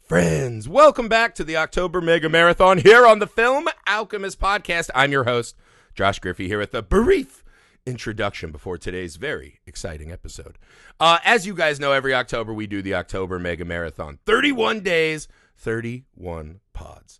Friends, welcome back to the October Mega Marathon here on the Film Alchemist podcast. I'm your host, Josh Griffey, here with a brief introduction before today's very exciting episode. As you guys know, every October we do the October Mega Marathon. 31 days, 31 pods.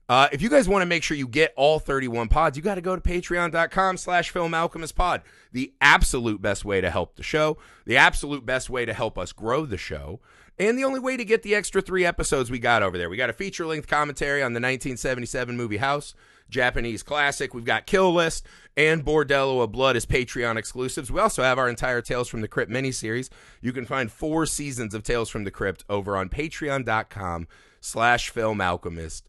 If you guys want to make sure you get all 31 pods, you got to go to patreon.com/filmalchemistpod. The absolute best way to help the show, the absolute best way to help us grow the show, and the only way to get the extra 3 episodes we got over there. We got a feature-length commentary on the 1977 movie House, Japanese classic. We've got Kill List and Bordello of Blood as Patreon exclusives. We also have our entire Tales from the Crypt miniseries. You can find 4 seasons of Tales from the Crypt over on patreon.com/filmalchemistpod.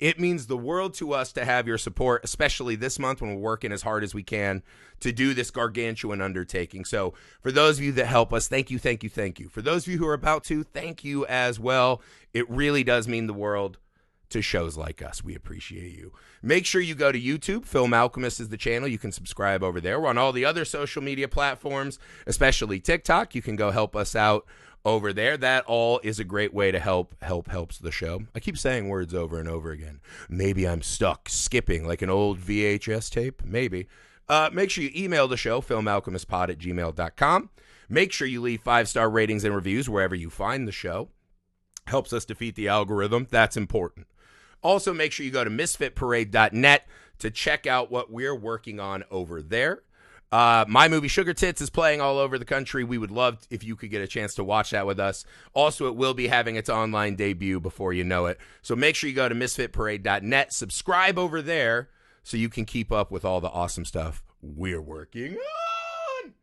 It means the world to us to have your support, especially this month when we're working as hard as we can to do this gargantuan undertaking. So for those of you that help us, thank you, thank you, thank you. For those of you who are about to, thank you as well. It really does mean the world to shows like us. We appreciate you. Make sure you go to YouTube. Film Alchemist is the channel. You can subscribe over there. We're on all the other social media platforms, especially TikTok. You can go help us out over there. That all is a great way to helps the show. I keep saying words over and over again. Maybe I'm stuck skipping like an old VHS tape. Maybe. Make sure you email the show, filmalchemistpod@gmail.com. Make sure you leave 5-star ratings and reviews wherever you find the show. Helps us defeat the algorithm. That's important. Also, make sure you go to misfitparade.net to check out what we're working on over there. My movie Sugar Tits is playing all over the country. We would love if you could get a chance to watch that with us. Also, it will be having its online debut before you know it. So make sure you go to misfitparade.net, subscribe over there so you can keep up with all the awesome stuff we're working on.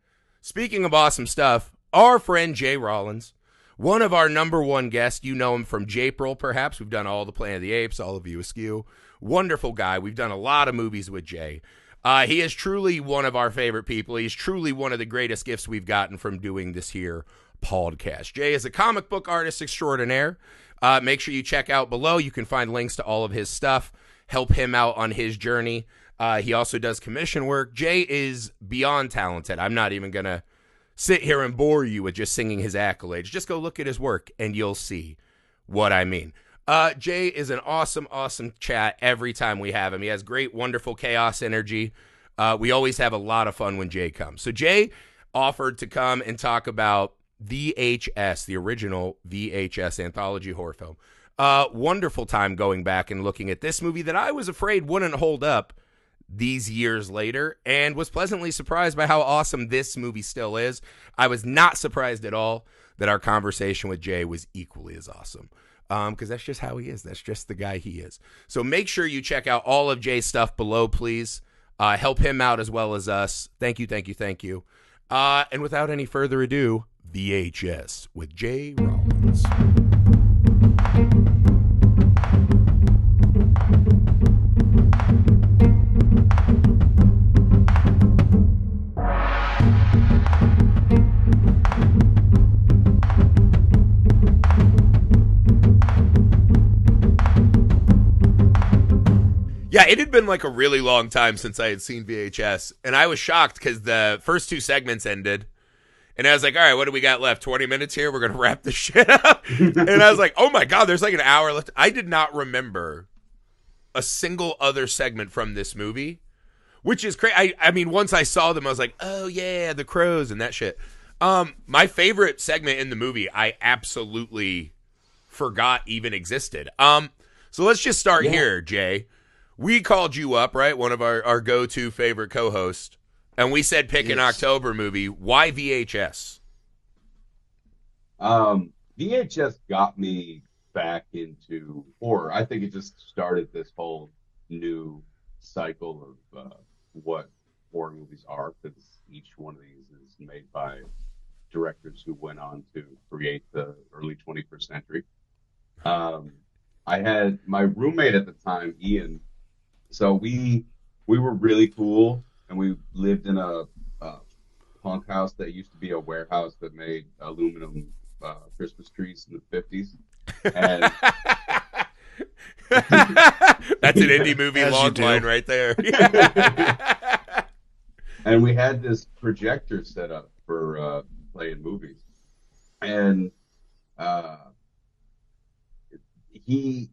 Speaking of awesome stuff, our friend Jay Rollins, one of our number one guests. You know him from J-April, perhaps. We've done all the Planet of the Apes, all of You Askew. Wonderful guy. We've done a lot of movies with Jay. He is truly one of our favorite people. He's truly one of the greatest gifts we've gotten from doing this here podcast. Jay is a comic book artist extraordinaire. Make sure you check out below. You can find links to all of his stuff. Help him out on his journey. He also does commission work. Jay is beyond talented. I'm not even going to sit here and bore you with just singing his accolades. Just go look at his work and you'll see what I mean. Jay is an awesome, awesome chat every time we have him. He has great, wonderful chaos energy. We always have a lot of fun when Jay comes. So Jay offered to come and talk about VHS, the original VHS anthology horror film. Wonderful time going back and looking at this movie that I was afraid wouldn't hold up these years later, and was pleasantly surprised by how awesome this movie still is. I was not surprised at all that our conversation with Jay was equally as awesome. Because that's just how he is. That's just the guy he is. So make sure you check out all of Jay's stuff below, please. Help him out as well as us. Thank you, thank you, thank you. And without any further ado, VHS with Jay Rollins. Yeah, it had been like a really long time since I had seen VHS, and I was shocked because the first 2 segments ended, and I was like, all right, what do we got left? 20 minutes here? We're going to wrap this shit up? And I was like, oh my God, there's like an hour left. I did not remember a single other segment from this movie, which is crazy. I mean, once I saw them, I was like, oh yeah, the crows and that shit. My favorite segment in the movie, I absolutely forgot even existed. So let's just start here, Jay. We called you up, right? One of our go-to favorite co-hosts. And we said pick an October movie. Why VHS? VHS got me back into horror. I think it just started this whole new cycle of what horror movies are, because each one of these is made by directors who went on to create the early 21st century. I had my roommate at the time, Ian. So we were really cool, and we lived in a punk house that used to be a warehouse that made aluminum Christmas trees in the 50s. And that's an indie movie log line right there. And we had this projector set up for playing movies. And he's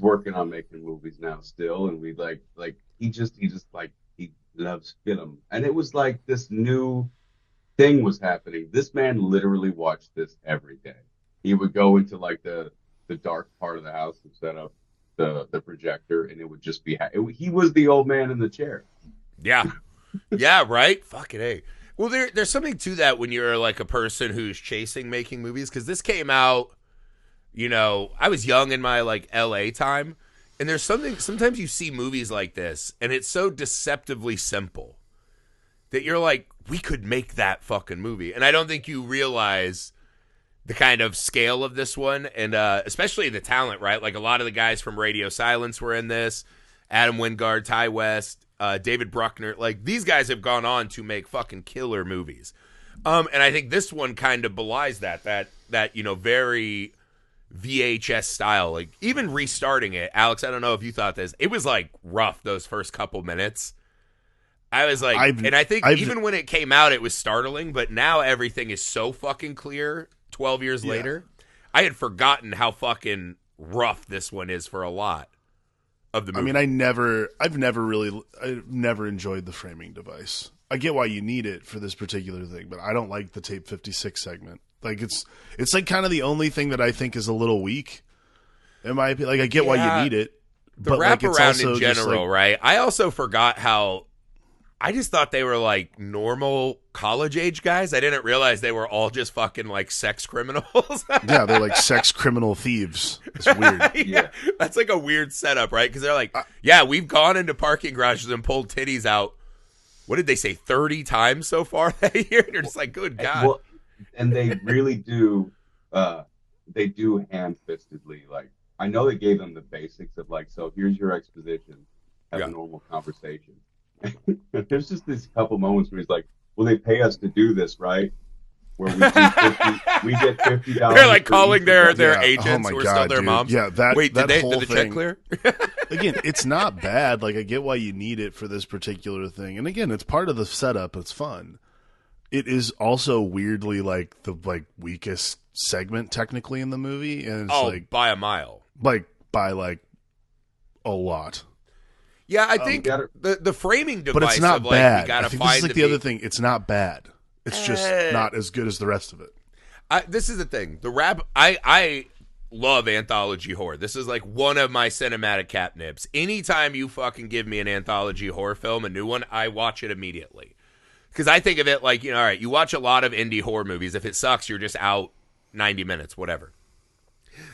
working on making movies now still, and we like he loves film, and it was like this new thing was happening. This man literally watched this every day. He would go into like the dark part of the house and set up the projector, and it would just be he was the old man in the chair. Yeah. Yeah, right? Fucking A. Well, there's something to that when you're like a person who's chasing making movies, because this came out, I was young in my like LA time, and there's something, sometimes you see movies like this, and it's so deceptively simple that you're like, we could make that fucking movie. And I don't think you realize the kind of scale of this one, and especially the talent, right? Like a lot of the guys from Radio Silence were in this. Adam Wingard, Ty West, David Bruckner. Like, these guys have gone on to make fucking killer movies. And I think this one kind of belies that very VHS style. Like, even restarting it, Alex, I don't know if you thought this. It was like rough those first couple minutes. I was like, I think even when it came out, it was startling, but now everything is so fucking clear 12 years later. I had forgotten how fucking rough this one is for a lot of the movie. I mean, I've never enjoyed the framing device. I get why you need it for this particular thing, but I don't like the tape 56 segment. Like, it's like kind of the only thing that I think is a little weak. In my opinion, like, I get why you need it. The wraparound in general, right? I also forgot how I just thought they were like normal college age guys. I didn't realize they were all just fucking like sex criminals. Yeah, they're like sex criminal thieves. It's weird. Yeah, that's like a weird setup, right? Because they're like, we've gone into parking garages and pulled titties out. What did they say, 30 times so far that year? And you're just like, good God. Well, and they really do, they do ham-fistedly. Like, I know they gave them the basics of like, so here's your exposition, have a normal conversation. There's just these couple moments where he's like, well, they pay us to do this, right? Where we get $50. They're like calling their agents who are still their dude. moms. Yeah, wait, did the check clear? Again, it's not bad. Like, I get why you need it for this particular thing, and again, it's part of the setup. It's fun. It is also weirdly like the weakest segment technically in the movie, and it's by a mile, by a lot. Yeah, I think the framing device, but it's not of like, bad. You gotta I think find this is like the other thing. It's not bad. It's just not as good as the rest of it. This is the thing. I love anthology horror. This is like one of my cinematic catnips. Anytime you fucking give me an anthology horror film, a new one, I watch it immediately. Because I think of it like, all right, you watch a lot of indie horror movies. If it sucks, you're just out 90 minutes, whatever.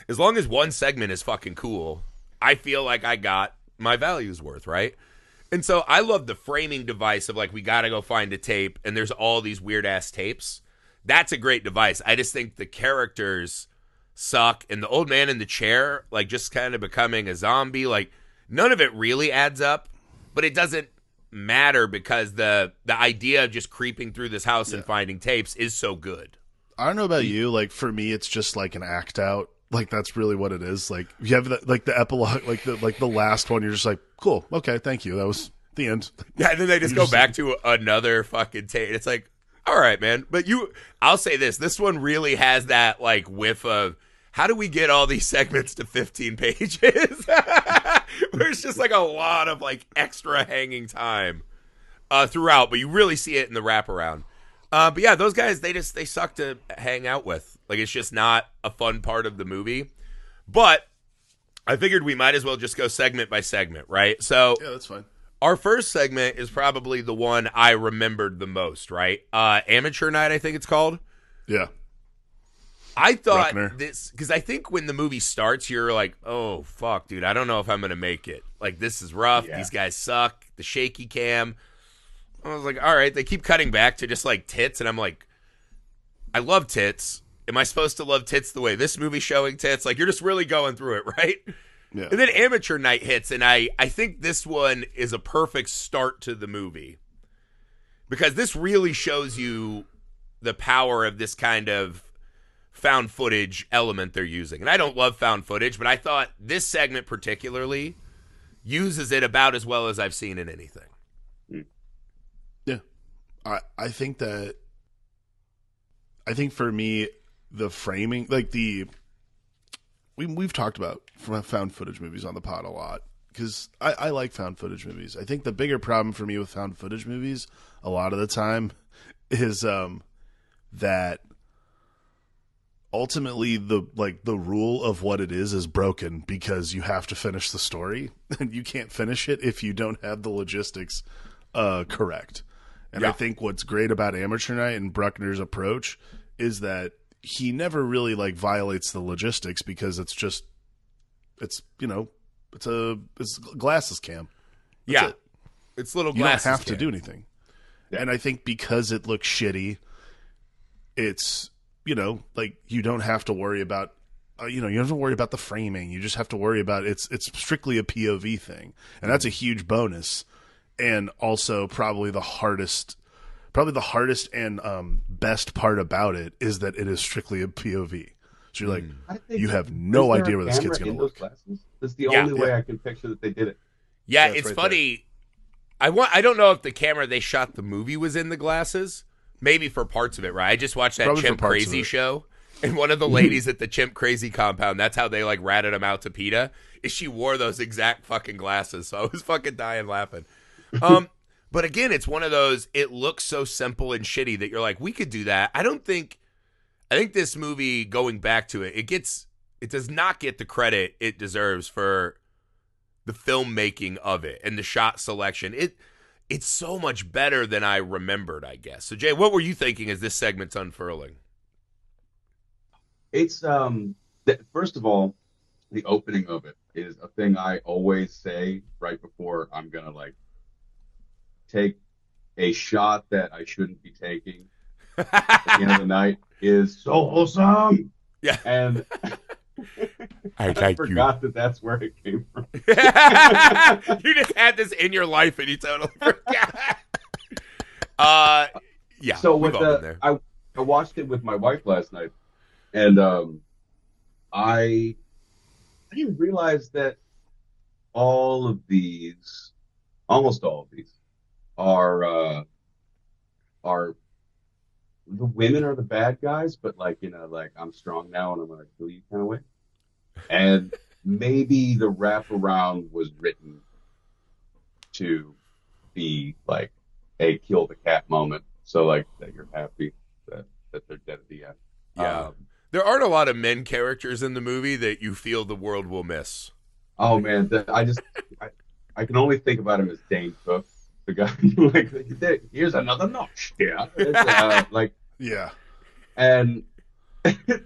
As long as one segment is fucking cool, I feel like I got my value's worth, right? And so I love the framing device of like, we got to go find a tape, and there's all these weird-ass tapes. That's a great device. I just think the characters suck, and the old man in the chair, like, just kind of becoming a zombie, like, none of it really adds up, but it doesn't matter because the idea of just creeping through this house and finding tapes is so good. I don't know about you, like, for me, it's just like an act out. Like, that's really what it is. Like, you have the epilogue, like the last one. You're just like, cool, okay, thank you. That was the end. Yeah, and then they just go back to another fucking tape. It's like, all right, man. But I'll say this one really has that like whiff of, how do we get all these segments to 15 pages? Where it's just like a lot of like extra hanging time throughout, but you really see it in the wraparound. But yeah, those guys, they suck to hang out with. Like, it's just not a fun part of the movie. But I figured we might as well just go segment by segment, right? So yeah, that's fine. Our first segment is probably the one I remembered the most, right? Amateur Night, I think it's called. Yeah. I thought this, because I think when the movie starts, you're like, oh, fuck, dude, I don't know if I'm going to make it. Like, this is rough. Yeah. These guys suck. The shaky cam. I was like, all right, they keep cutting back to just like tits, and I'm like, I love tits. Am I supposed to love tits the way this movie's showing tits? Like, you're just really going through it, right? Yeah. And then Amateur Night hits, and I think this one is a perfect start to the movie. Because this really shows you the power of this kind of found footage element they're using. And I don't love found footage, but I thought this segment particularly uses it about as well as I've seen in anything. Yeah. I think for me, the framing, like the we've talked about found footage movies on the pod a lot because I like found footage movies. I think the bigger problem for me with found footage movies a lot of the time is that ultimately the rule of what it is broken because you have to finish the story and you can't finish it if you don't have the logistics correct. And I think what's great about Amateur Night and Bruckner's approach is that he never really violates the logistics because it's glasses cam. That's it. It's little you glasses. You don't have cam. to do anything. Yeah. And I think because it looks shitty, it's you don't have to worry about you don't have to worry about the framing. You just have to worry about it's strictly a POV thing, and that's a huge bonus. And also probably the hardest and best part about it is that it is strictly a POV. So you're you have no idea where this kid's going to look. That's the only way I can picture that they did it. Yeah, it's funny. There. I don't know if the camera they shot the movie was in the glasses. Maybe for parts of it, right? I just watched that probably Chimp Crazy show, and one of the ladies at the Chimp Crazy compound, that's how they ratted him out to PETA, is she wore those exact fucking glasses. So I was fucking dying laughing. But again, it's one of those, it looks so simple and shitty that you're like, we could do that. I think this movie, going back to it, it does not get the credit it deserves for the filmmaking of it and the shot selection. It's so much better than I remembered, I guess. So Jay, what were you thinking as this segment's unfurling? It's, first of all, the opening of it is a thing I always say right before I'm going to take a shot that I shouldn't be taking at the end of the night is so wholesome. Yeah. And I forgot that that's where it came from. You just had this in your life and you totally forgot. Yeah. So with I watched it with my wife last night, and I didn't realize that almost all of these are the women are the bad guys, but I'm strong now and I'm gonna kill you kind of way. And maybe the wraparound was written to be a kill the cat moment, so that you're happy that they're dead at the end. Yeah, there aren't a lot of men characters in the movie that you feel the world will miss. Oh man, I can only think about him as Dane Cook. The guy, here's another notch. Yeah, yeah. And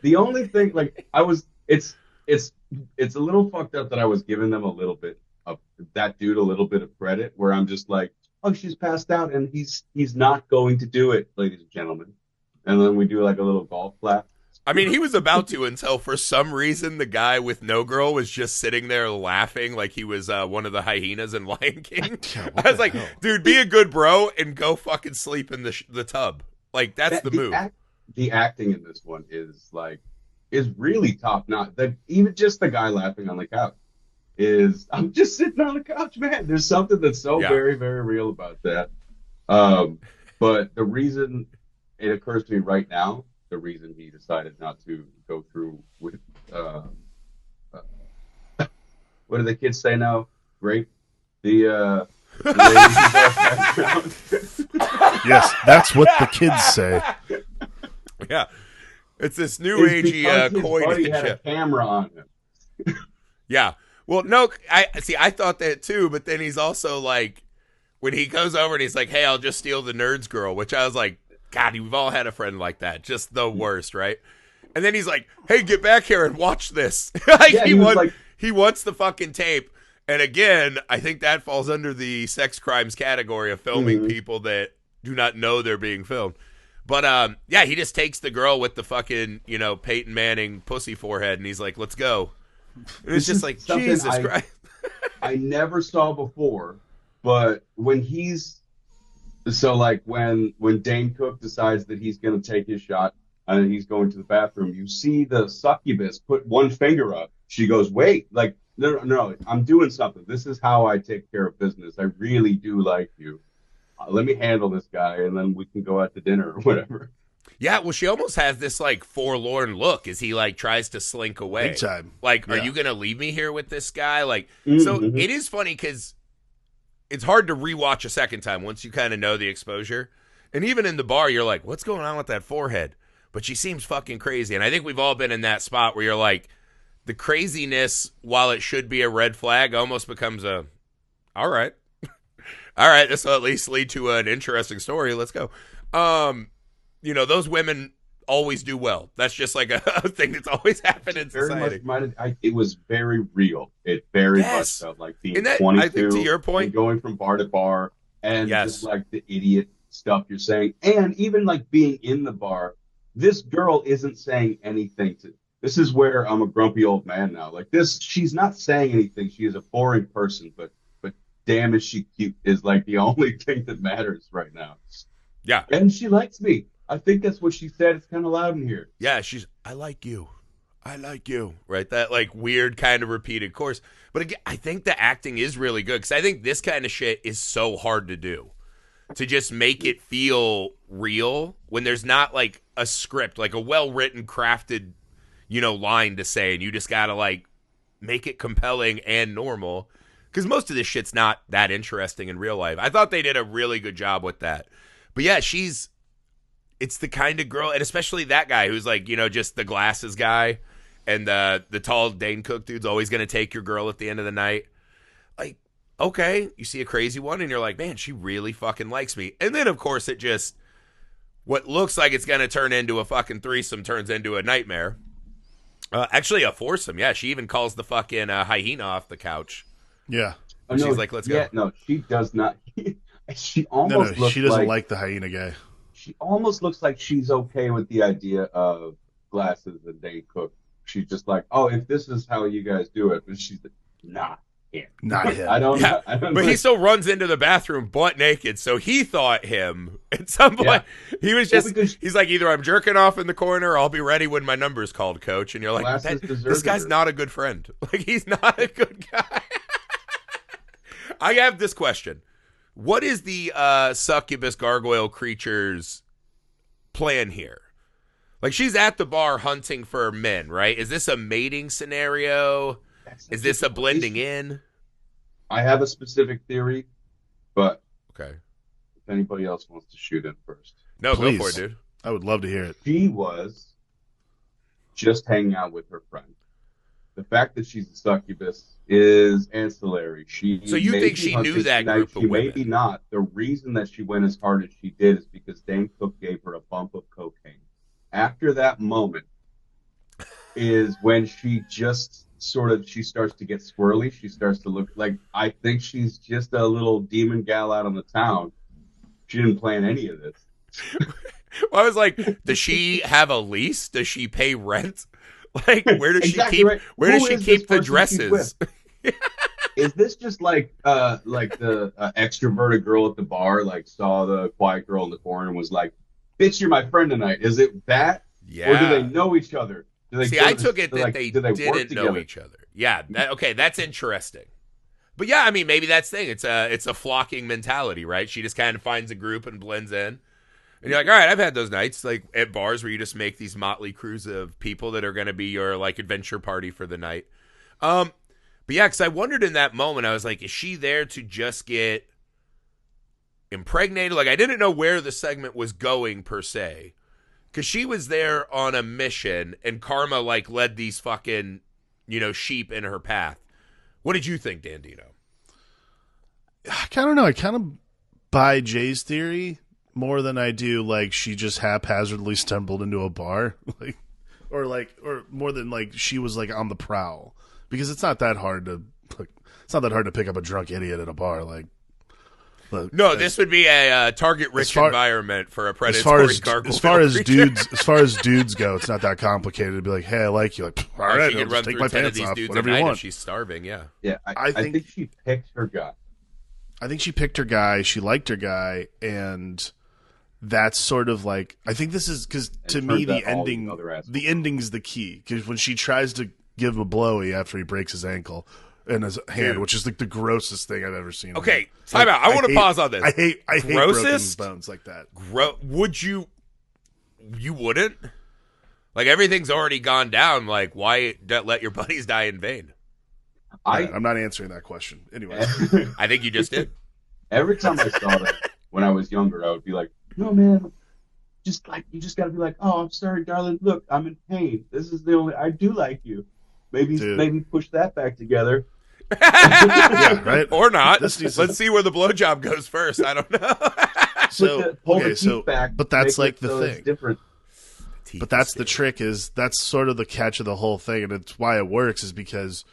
the only thing, it's a little fucked up that I was giving them a little bit of that dude a little bit of credit, where I'm just oh, she's passed out and he's not going to do it, ladies and gentlemen. And then we do a little golf clap. I mean, he was about to until for some reason the guy with No Girl was just sitting there laughing like he was one of the hyenas in Lion King. I was like, dude, be a good bro and go fucking sleep in the tub. That's the move. The acting in this one is really top notch. Even just the guy laughing on the couch I'm just sitting on the couch, man. There's something that's so very, very real about that. But the reason it occurs to me right now, the reason he decided not to go through with what do the kids say now? Rape the yes, that's what the kids say. Yeah, it's this new agey coinage. He had a camera on him. Yeah, well, no, I thought that too, but then he's also when he goes over and he's like, "Hey, I'll just steal the nerd's girl," which I was like, God, we've all had a friend like that. Just the worst, right? And then he's like, hey, get back here and watch this. He wants the fucking tape. And again, I think that falls under the sex crimes category of filming people that do not know they're being filmed. But, he just takes the girl with the fucking, Peyton Manning pussy forehead, and he's like, let's go. And it's just Jesus Christ. I never saw before, but when when Dane Cook decides that he's going to take his shot and he's going to the bathroom, you see the succubus put one finger up. She goes, wait, no, I'm doing something. This is how I take care of business. I really do like you. Let me handle this guy, and then we can go out to dinner or whatever. Yeah, well, she almost has this like forlorn look as he like tries to slink away. Big time. Like, Yeah. are you gonna leave me here with this guy? Like, Mm-hmm. so it is funny because it's hard to rewatch a second time once you kind of know the exposure. And even in the bar, you're like, what's going on with that forehead? But she seems fucking crazy. And I think we've all been in that spot where you're like, the craziness, while it should be a red flag, almost becomes a, all right. All right, this will at least lead to an interesting story. Let's go. You know, those women always do well. That's just like a thing that's always happened in Very society. much it was very real. It very much felt like being And that, 22. I think to your point, and going from bar to bar, and Yes. just like the idiot stuff you're saying, and even like being in the bar. This girl isn't saying anything to. This is where I'm a grumpy old man now. Like this, she's not saying anything. She is a boring person, but damn, is she cute? Is like the only thing that matters right now. Yeah. And she likes me. I think that's what she said. It's kind of loud in here. Yeah, she's, I like you. I like you. Right? That like weird kind of repeated course. But again, I think the acting is really good because I think this kind of shit is so hard to do. To just make it feel real when there's not like a script, like a well-written, crafted, you know, line to say, and you just gotta like make it compelling and normal. Because most of this shit's not that interesting in real life. I thought they did a really good job with that. But yeah, it's the kind of girl, and especially that guy who's like, you know, just the glasses guy, and the tall Dane Cook dude's always going to take your girl at the end of the night. Like, okay, you see a crazy one, and you're like, man, she really fucking likes me. And then, of course, it just, what looks like it's going to turn into a fucking threesome turns into a nightmare. Actually, a foursome, yeah. She even calls the fucking hyena off the couch. Yeah. Oh, She's no, like, let's go. No, she does not. She No, almost looks she doesn't like like the hyena guy. she almost looks like she's okay with the idea of glasses and Dane Cook. She's just like, oh, if this is how you guys do it, but she's like, nah, him. Not him. I don't Yeah, know. I don't but know. he still runs into the bathroom butt naked, so he thought him at some point. He was just, because- he's like, either I'm jerking off in the corner or I'll be ready when my number's called, coach. And you're like, Glasses this deserted guy's her. not a good friend. Like, he's not a good guy. I have this question. What is the succubus gargoyle creature's plan here? Like, she's at the bar hunting for men, right? Is this a mating scenario? Is this a blending in? I have a specific theory, but Okay. if anybody else wants to shoot in first. No, Please. go for it, dude. I would love to hear it. She was just hanging out with her friend. The fact that she's a succubus is ancillary. So you think she knew that group of women? Maybe not. The reason that she went as hard as she did is because Dane Cook gave her a bump of cocaine. After that moment is when she just she starts to get squirrely. She starts to look like, I think she's just a little demon gal out on the town. She didn't plan any of this. Well, I was like, does she have a lease? Does she pay rent? Like, where does Exactly she keep? right. Where does Who she is keep this the person she's dresses? Is this just like the extroverted girl at the bar, like saw the quiet girl in the corner and was like, "Bitch, you're my friend tonight." Is it that, Yeah. or do they know each other? Do they See, go I to- took it that like, they do work didn't know together? each other. Yeah. Okay, that's interesting. But yeah, I mean, maybe that's the thing. It's a flocking mentality, right? She just kind of finds a group and blends in. And you're like, all right, I've had those nights, like at bars where you just make these motley crews of people that are going to be your like adventure party for the night. But yeah, because I wondered in that moment, I was like, is she there to just get impregnated? Like, I didn't know where the segment was going per se, because she was there on a mission, and Karma like led these fucking, sheep in her path. What did you think, Dandino? I don't know. I kind of buy Jay's theory more than I do like she just haphazardly stumbled into a bar, or more than like she was like on the prowl, because it's not that hard to pick up a drunk idiot at a bar. Like, look, No, this would be a target-rich environment for a predatory gargoyle. as far as creature. dudes go, it's not that complicated to be like, hey, I like you. Like, all Or right, she I'll could run just take through my 10 of pants these off, dudes whatever at you night want. if she's starving, yeah. Yeah, I think she picked her guy. I think she picked her guy. She liked her guy, and that's sort of like, I think this is because to it me turns the out all ending, the other assholes the ending's the key. Because when she tries to give him a blowy after he breaks his ankle in his hand, Dude. which is like the grossest thing I've ever seen. Okay, time out. I want to pause on this. I hate broken Grossest? bones like that. Would you You wouldn't? Like, everything's already gone down. Like, why let your buddies die in vain? I'm not answering that question. Anyway. I think you just did. Every time I saw that when I was younger, I would be like, no, man, you just got to be like, oh, I'm sorry, darling. Look, I'm in pain. This is the only, I do like you. Maybe push that back together. Yeah, right? Or not. Let's see where the blowjob goes first. I don't know. But that's like the thing. Different. But that's the trick, that's sort of the catch of the whole thing, and it's why it works is because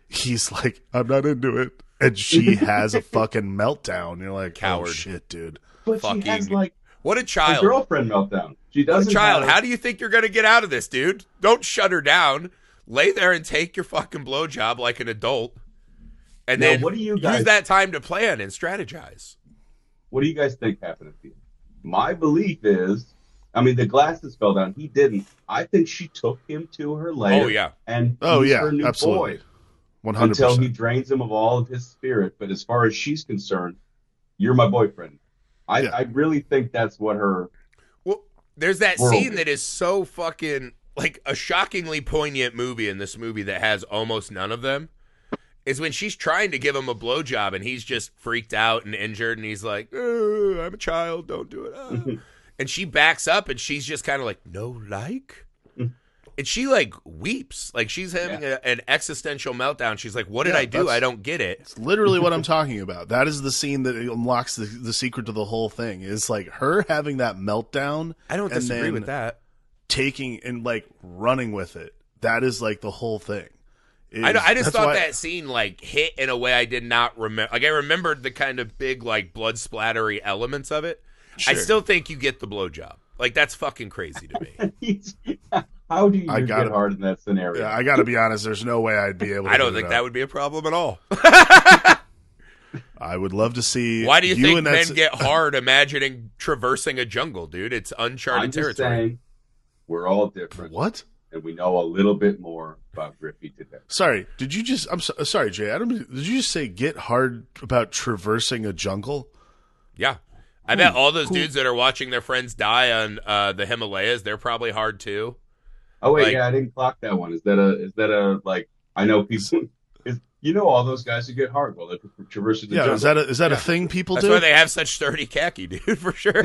he's like, I'm not into it, and she has a fucking meltdown. You're like, coward. Oh shit, dude. But she has like what a child. A girlfriend meltdown. She doesn't. What a child. How do you think you're gonna get out of this, dude? Don't shut her down. Lay there and take your fucking blowjob like an adult, and then what do you guys, use that time to plan and strategize. What do you guys think happened at the end? My belief is, I mean, the glasses fell down. He didn't. I think she took him to her lair. Oh yeah. And he's her new absolutely. boy. 100%. Until he drains him of all of his spirit. But as far as she's concerned, you're my boyfriend. I really think that's what her. Well, there's that scene that is so fucking like a shockingly poignant movie in this movie that has almost none of them. Is when she's trying to give him a blowjob and he's just freaked out and injured and he's like, I'm a child, don't do it. And she backs up and she's just kind of like, no, like? And she like weeps. Like she's having an existential meltdown. She's like, what did I do? I don't get it. It's literally what I'm talking about. That is the scene that unlocks the secret to the whole thing. Is like her having that meltdown. I don't disagree with that. Taking and like running with it. That is like the whole thing. I just thought that scene like hit in a way I did not remember. Like I remembered the kind of big like blood splattery elements of it. Sure. I still think you get the blowjob. Like that's fucking crazy to me. How do you get hard in that scenario? Yeah, I got to be honest. There's no way I'd be able to. I don't think that would be a problem at all. I would love to see. Why do you think men get hard imagining traversing a jungle, dude? It's uncharted territory. Saying, we're all different. What? And we know a little bit more about Griffey today. Sorry, did you just? Sorry, Jay. Did you just say get hard about traversing a jungle? Yeah. I bet all those dudes that are watching their friends die on the Himalayas, they're probably hard too. Oh wait, I didn't clock that one. Is that a like? I know people. All those guys who get hard while they're traversing the jungle. Is that a thing people do? That's why they have such sturdy khaki, dude, for sure.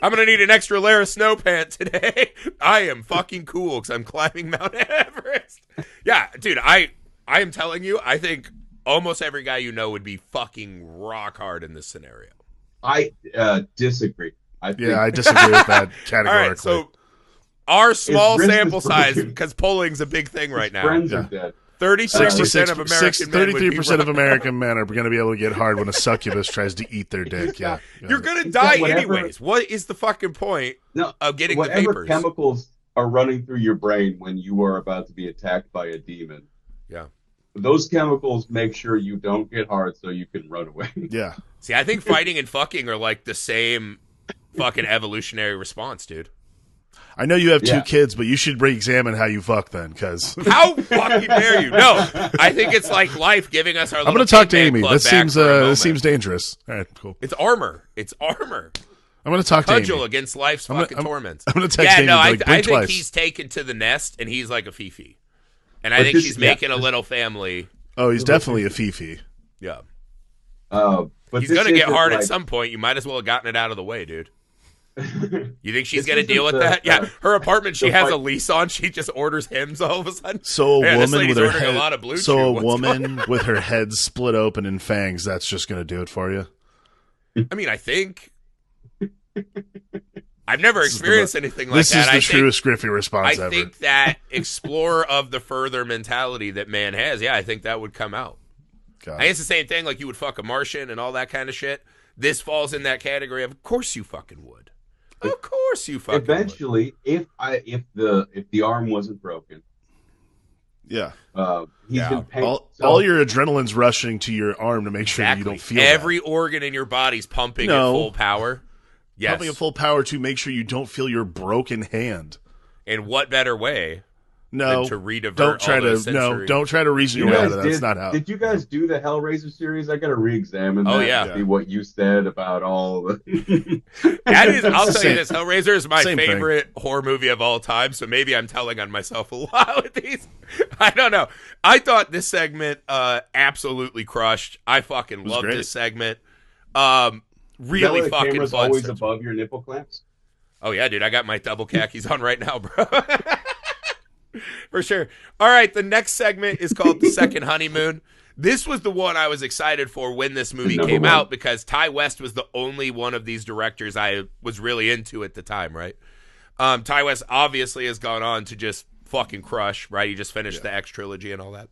I'm gonna need an extra layer of snow pants today. I am fucking cool because I'm climbing Mount Everest. Yeah, dude, I am telling you, I think almost every guy you know would be fucking rock hard in this scenario. I disagree. I disagree with that categorically. All right, so our small sample size, because polling's a big thing right now. Friends are dead. 36% of American men 33% of American men are going to be able to get hard when a succubus tries to eat their dick. Yeah, you're going to die anyways. What is the fucking point of getting the papers? Whatever chemicals are running through your brain when you are about to be attacked by a demon. Yeah. Those chemicals make sure you don't get hard so you can run away. Yeah. See, I think fighting and fucking are like the same fucking evolutionary response, dude. I know you have 2 kids, but you should re-examine how you fuck then, because how fucking dare you? No, I think it's like life giving us our. I'm going to talk to Amy. This seems dangerous. All right, cool. It's armor. It's armor. I'm going to talk to Amy. Cudgel against life's fucking torments. I'm going to text Amy. I think he's taken to the nest, and he's like a Fifi, and I think she's making a little family. Oh, he's definitely a Fifi. Yeah. But he's going to get hard at some point. You might as well have gotten it out of the way, dude. You think she's going to deal with that? Yeah, her apartment, she has a lease on. She just orders hymns all of a sudden. So a woman with her head, a lot of Blue with her head split open in fangs, that's just going to do it for you? I mean, I think. I've never experienced anything like that. This is the truest Griffey response ever. I think that explorer of the further mentality that man has, I think that would come out. I think it's the same thing, like you would fuck a Martian and all that kind of shit. This falls in that category of course you fucking would. Of course you fucking eventually would. if the arm wasn't broken. Yeah. He's been paid, all your adrenaline's rushing to your arm to make sure that you don't feel every organ in your body's pumping at full power. Yes. Pumping at full power to make sure you don't feel your broken hand. In what better way No, than to redivert don't try all those to sensory... don't try to reason You your way out guys of that. That's not how. did you guys do the Hellraiser series? I got to re-examine Oh, that yeah. and see what you said about all the... That is, I'll the tell you same- this, Hellraiser is my same thing. favorite horror movie of all time, so maybe I'm telling on myself a lot with these. I don't know. I thought this segment absolutely crushed. I fucking love great. this segment. Is that Really why the fucking camera's fun. always above your nipple clamps? Oh, yeah, dude. I got my double khakis on right now, bro. For sure. All right, the next segment is called The Second Honeymoon. This was the one I was excited for when this movie Number came one. out because Ty West was the only one of these directors I was really into at the time, right? Ty West obviously has gone on to just fucking crush, right? He just finished the X trilogy and all that.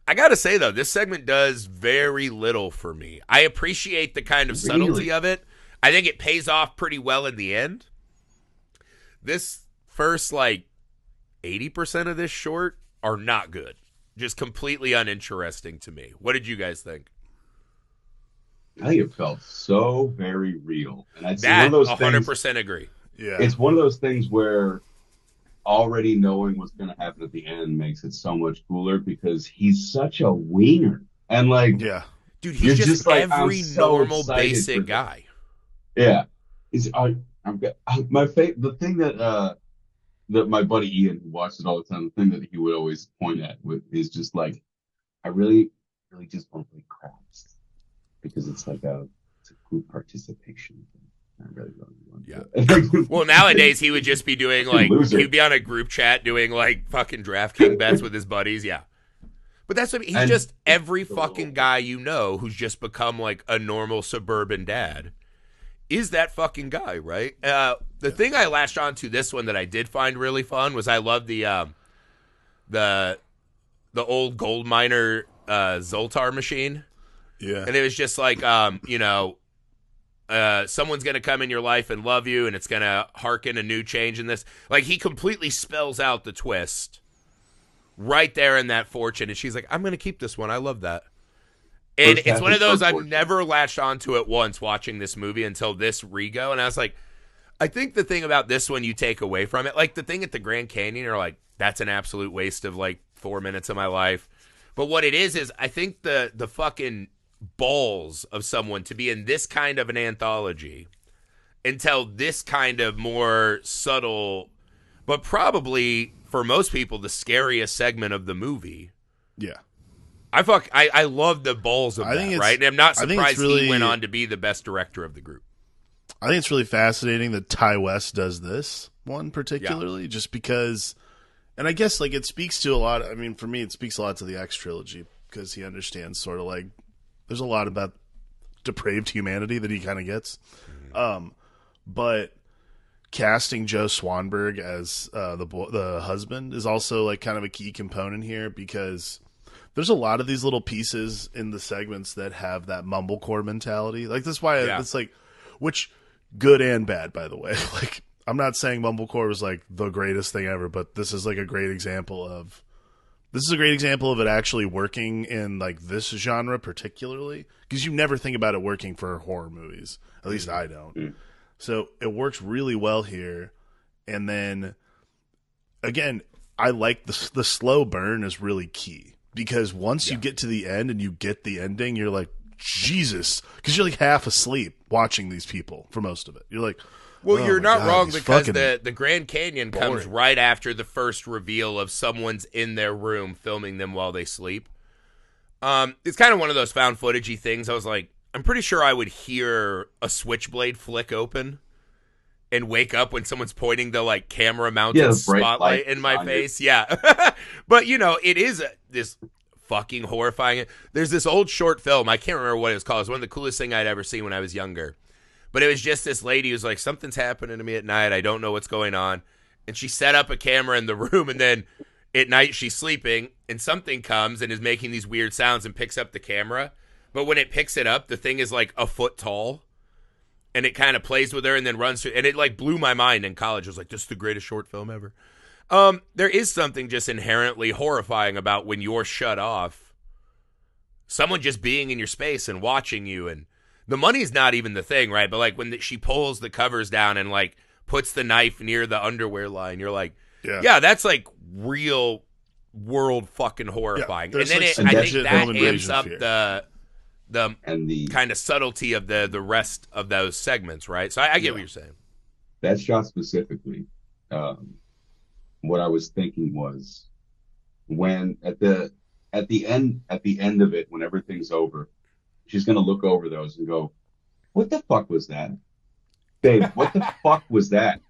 I got to say, though, this segment does very little for me. I appreciate the kind of subtlety of it. I think it pays off pretty well in the end. This first, 80% of this short are not good. Just completely uninteresting to me. What did you guys think? I think it felt so very real. And it's one That, of those 100% things, agree. Yeah, it's one of those things where already knowing what's going to happen at the end makes it so much cooler because he's such a wiener. And yeah. Dude, You're he's just every I'm so normal, excited for basic this. guy. Yeah. The thing that my buddy Ian, who watched it all the time, the thing that he would always point at is just I really just want to play craps because it's a group participation thing. I really want to. Well, nowadays he would just be doing Loser. he'd be on a group chat doing fucking DraftKings bets with his buddies. Yeah. But that's what I mean. He's just every fucking guy you know who's just become a normal suburban dad. Is that fucking guy, right? The thing I latched on to this one that I did find really fun was I love the old gold miner Zoltar machine. Yeah. And it was just someone's going to come in your life and love you, and it's going to hearken a new change in this. He completely spells out the twist right there in that fortune. And she's like, I'm going to keep this one. I love that. And First it's half one of is those I've unfortunate. never latched onto it once watching this movie until this rego. And I was like, I think the thing about this one you take away from it, the thing at the Grand Canyon, you're like, that's an absolute waste of 4 minutes of my life. But what it is I think the fucking balls of someone to be in this kind of an anthology and tell this kind of more subtle, but probably for most people the scariest segment of the movie. Yeah. I love the balls of that, right? And I'm not surprised he went on to be the best director of the group. I think it's really fascinating that Ty West does this one particularly, just because, and I guess it speaks to a lot. I mean, for me, it speaks a lot to the X trilogy because he understands sort of there's a lot about depraved humanity that he kind of gets. But casting Joe Swanberg as the husband is also kind of a key component here because there's a lot of these little pieces in the segments that have that mumblecore mentality. That's why it's which good and bad, by the way. I'm not saying mumblecore was the greatest thing ever, but this is a great example of it actually working in this genre particularly because you never think about it working for horror movies. At least I don't. So it works really well here. And then again, I like the slow burn is really key. Because once you get to the end and you get the ending, you're like, Jesus. Because you're half asleep watching these people for most of it. You're like, well, oh you're my not God, wrong he's because fucking the Grand Canyon comes boring. right after the first reveal of someone's in their room filming them while they sleep. It's kind of one of those found footagey things. I was like, I'm pretty sure I would hear a switchblade flick open and wake up when someone's pointing the camera mounted the bright spotlight light in my on you. face. Yeah. But it is this fucking horrifying. There's this old short film. I can't remember what it was called. It's one of the coolest things I'd ever seen when I was younger. But it was just this lady who's like, something's happening to me at night. I don't know what's going on. And she set up a camera in the room, and then at night she's sleeping, and something comes and is making these weird sounds and picks up the camera. But when it picks it up, the thing is a foot tall. And it kind of plays with her and then runs through. And it blew my mind in college. I was like, this is the greatest short film ever. There is something just inherently horrifying about when you're shut off. Someone just being in your space and watching you. And the money's not even the thing, right? But when she pulls the covers down and puts the knife near the underwear line, you're like, Yeah, that's like real world fucking horrifying. Yeah, and then like I think that home amps invasion up fear. the kind of subtlety of the rest of those segments, right? So I get what you're saying. That shot specifically, what I was thinking was when at the end of it, when everything's over, she's gonna look over those and go, "What the fuck was that, babe? What the fuck was that?"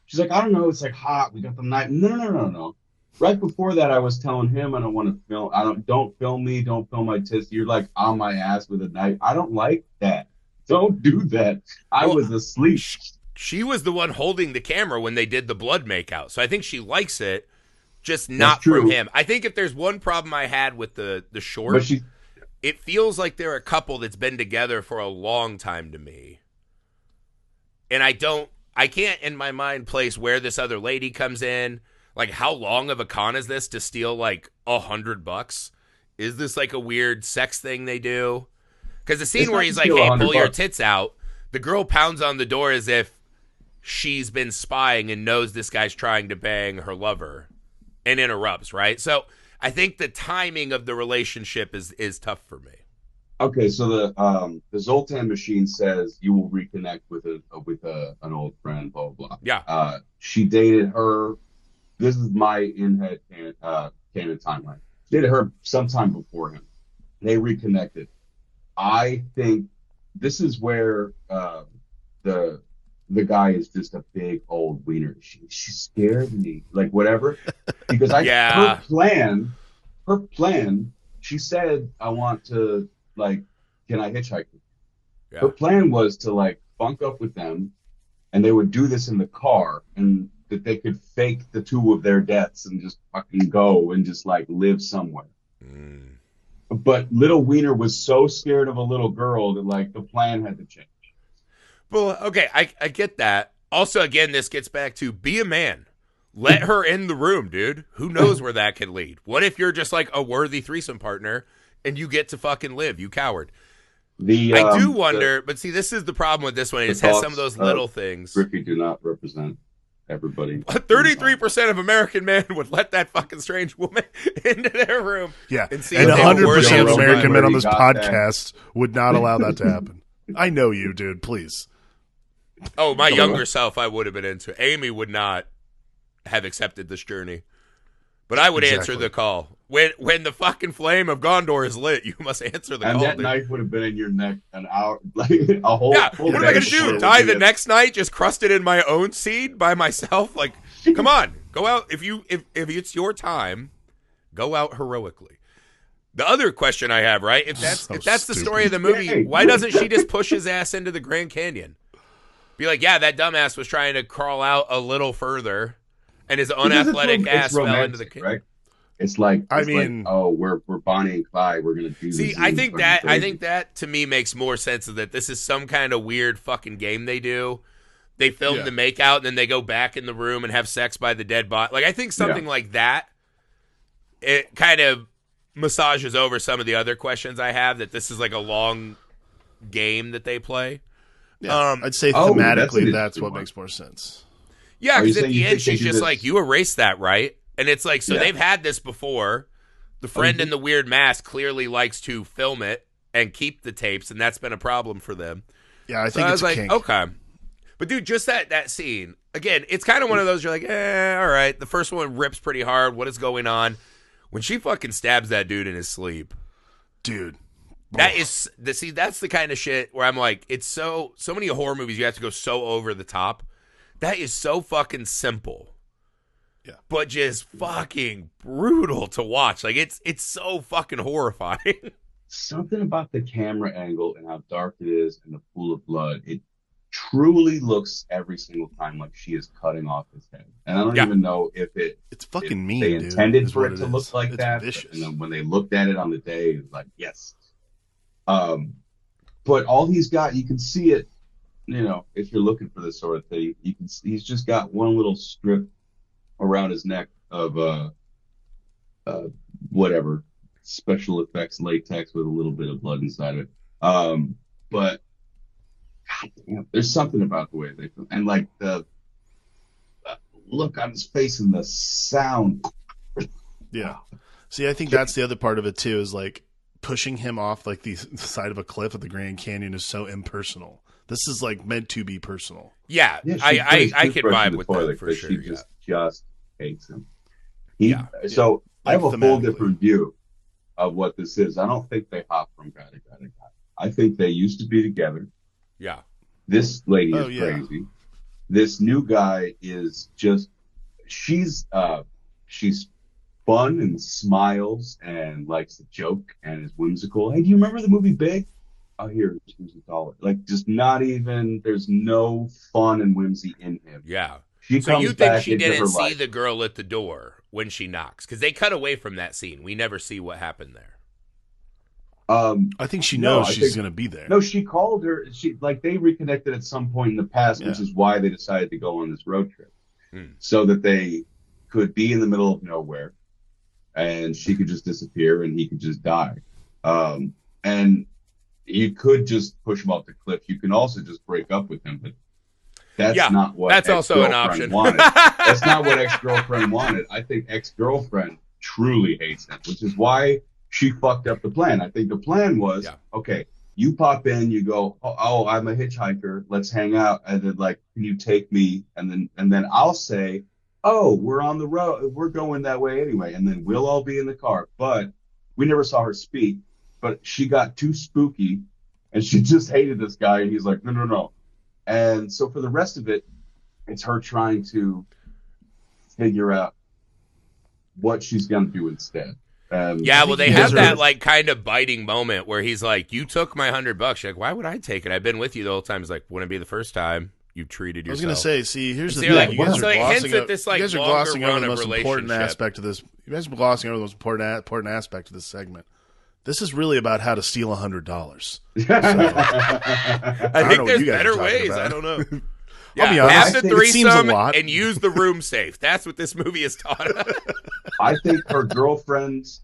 She's like, "I don't know. It's like hot. We got the knife." No. Right before that, I was telling him I don't want to film. Don't film me. Don't film my tits. You're like on my ass with a knife. I don't like that. Don't do that. I was asleep. She was the one holding the camera when they did the blood makeout, so I think she likes it, just not from him. I think if there's one problem I had with the short, it feels like they're a couple that's been together for a long time to me, and I can't in my mind place where this other lady comes in. Like, how long of a con is this to steal like $100? Is this like a weird sex thing they do? Because the scene where he's like, "Hey, pull your tits out," the girl pounds on the door as if she's been spying and knows this guy's trying to bang her lover and interrupts, right? So I think the timing of the relationship is tough for me. Okay, so the Zoltan machine says you will reconnect with an old friend, blah blah blah. Yeah. She dated her. This is my in-head canon timeline. She dated her sometime before him. They reconnected. I think this is where the guy is just a big old wiener. She scared me, like whatever, because her plan. She said, "I want to like, can I hitchhike?" Yeah. Her plan was to like bunk up with them, and they would do this in the car, and that they could fake the two of their deaths and just fucking go and just like live somewhere. Mm. But little wiener was so scared of a little girl that like the plan had to change. Well, okay, I get that. Also, again, this gets back to be a man. Let her in the room, dude. Who knows where that could lead? What if you're just like a worthy threesome partner and you get to fucking live, you coward? I do wonder, but see, this is the problem with this one. It has some of those little things. Griffey do not represent everybody. 33% of American men would let that fucking strange woman into their room. Yeah, and 100% of American men on this podcast would not allow that to happen. I know you, dude. Please. Oh, my younger self, I would have been into. Amy would not have accepted this journey, but I would answer the call. When the fucking flame of Gondor is lit, you must answer the call. And that knife would have been in your neck an hour, like a whole. Yeah, what am I gonna do? Die the next night, just crusted in my own seed by myself? Like, come on, go out. If it's your time, go out heroically. The other question I have, right? If that's the story of the movie, why doesn't she just push his ass into the Grand Canyon? Be like, yeah, that dumbass was trying to crawl out a little further, and his unathletic ass fell into the canyon. Right? It's like, we're Bonnie and Clyde. We're gonna do. See, I think that to me makes more sense of that. This is some kind of weird fucking game they do. They film the makeout, and then they go back in the room and have sex by the dead body. Like, I think something like that. It kind of massages over some of the other questions I have. That this is like a long game that they play. Yeah, I'd say thematically that's what makes more sense. Yeah, because at the end she's just like, you erased that, right? And it's like, so they've had this before. The friend in the weird mask clearly likes to film it and keep the tapes, and that's been a problem for them. Yeah, I think it's a kink. Okay. But dude, just that scene, again, it's kind of one of those, you're like, all right. The first one rips pretty hard. What is going on? When she fucking stabs that dude in his sleep. Dude. That's the kind of shit where I'm like, it's so many horror movies you have to go so over the top. That is so fucking simple. Yeah. But just fucking brutal to watch. Like, it's so fucking horrifying. Something about the camera angle and how dark it is and the pool of blood. It truly looks every single time like she is cutting off his head. And I don't even know if it's fucking mean, they intended dude, for it to look like that. Vicious. And then when they looked at it on the day, it was like, yes. But all he's got, you can see it, if you're looking for this sort of thing, he's just got one little strip around his neck of whatever special effects latex with a little bit of blood inside of it. But God damn, there's something about the way they film, and like look on his face and the sound. Yeah. See, I think that's the other part of it too, is like pushing him off like the side of a cliff at the Grand Canyon is so impersonal. This is like meant to be personal. Yeah, Yeah, I can vibe with toilet that for sure. She just hates him. So I Like have a full thematically. different view of what this is. I don't think they hop from guy to guy to guy. I think they used to be together. Yeah. This lady Oh, is yeah. crazy. This new guy is just she's fun and smiles and likes to joke and is whimsical. Hey, do you remember the movie Big? Oh, here's $1. Like, just not even. There's no fun and whimsy in him. Yeah. She So comes you think back she into her didn't see life. the girl at the door when she knocks? Because they cut away from that scene. We never see what happened there. I think she knows she's going to be there. No, she called her. They reconnected at some point in the past, which is why they decided to go on this road trip, so that they could be in the middle of nowhere, and she could just disappear, and he could just die. And you could just push him off the cliff. You can also just break up with him, but that's not what. That's also an option. Wanted. That's not what ex-girlfriend wanted. I think ex-girlfriend truly hates him, which is why she fucked up the plan. I think the plan was, okay, you pop in, you go, oh, I'm a hitchhiker, let's hang out, and then can you take me? And then I'll say, oh, we're on the road, we're going that way anyway, and then we'll all be in the car. But we never saw her speak, but she got too spooky, and she just hated this guy, and he's like, no. And so for the rest of it, it's her trying to figure out what she's going to do instead. Well, they have that kind of biting moment where he's like, "You took my $100." She's like, "Why would I take it? I've been with you the whole time." He's like, "Wouldn't it be the first time you treated yourself?" I was going to say, see, here's the So thing. like, You guys so are it hints glossing at this you guys are longer glossing over run the of most important relationship. aspect of this. You guys are glossing over the most important aspect of this segment. This is really about how to steal $100. I think there's better ways. I don't know. I'll be honest. Have the It seems a threesome lot. and use the room safe. That's what this movie is taught. I think her girlfriends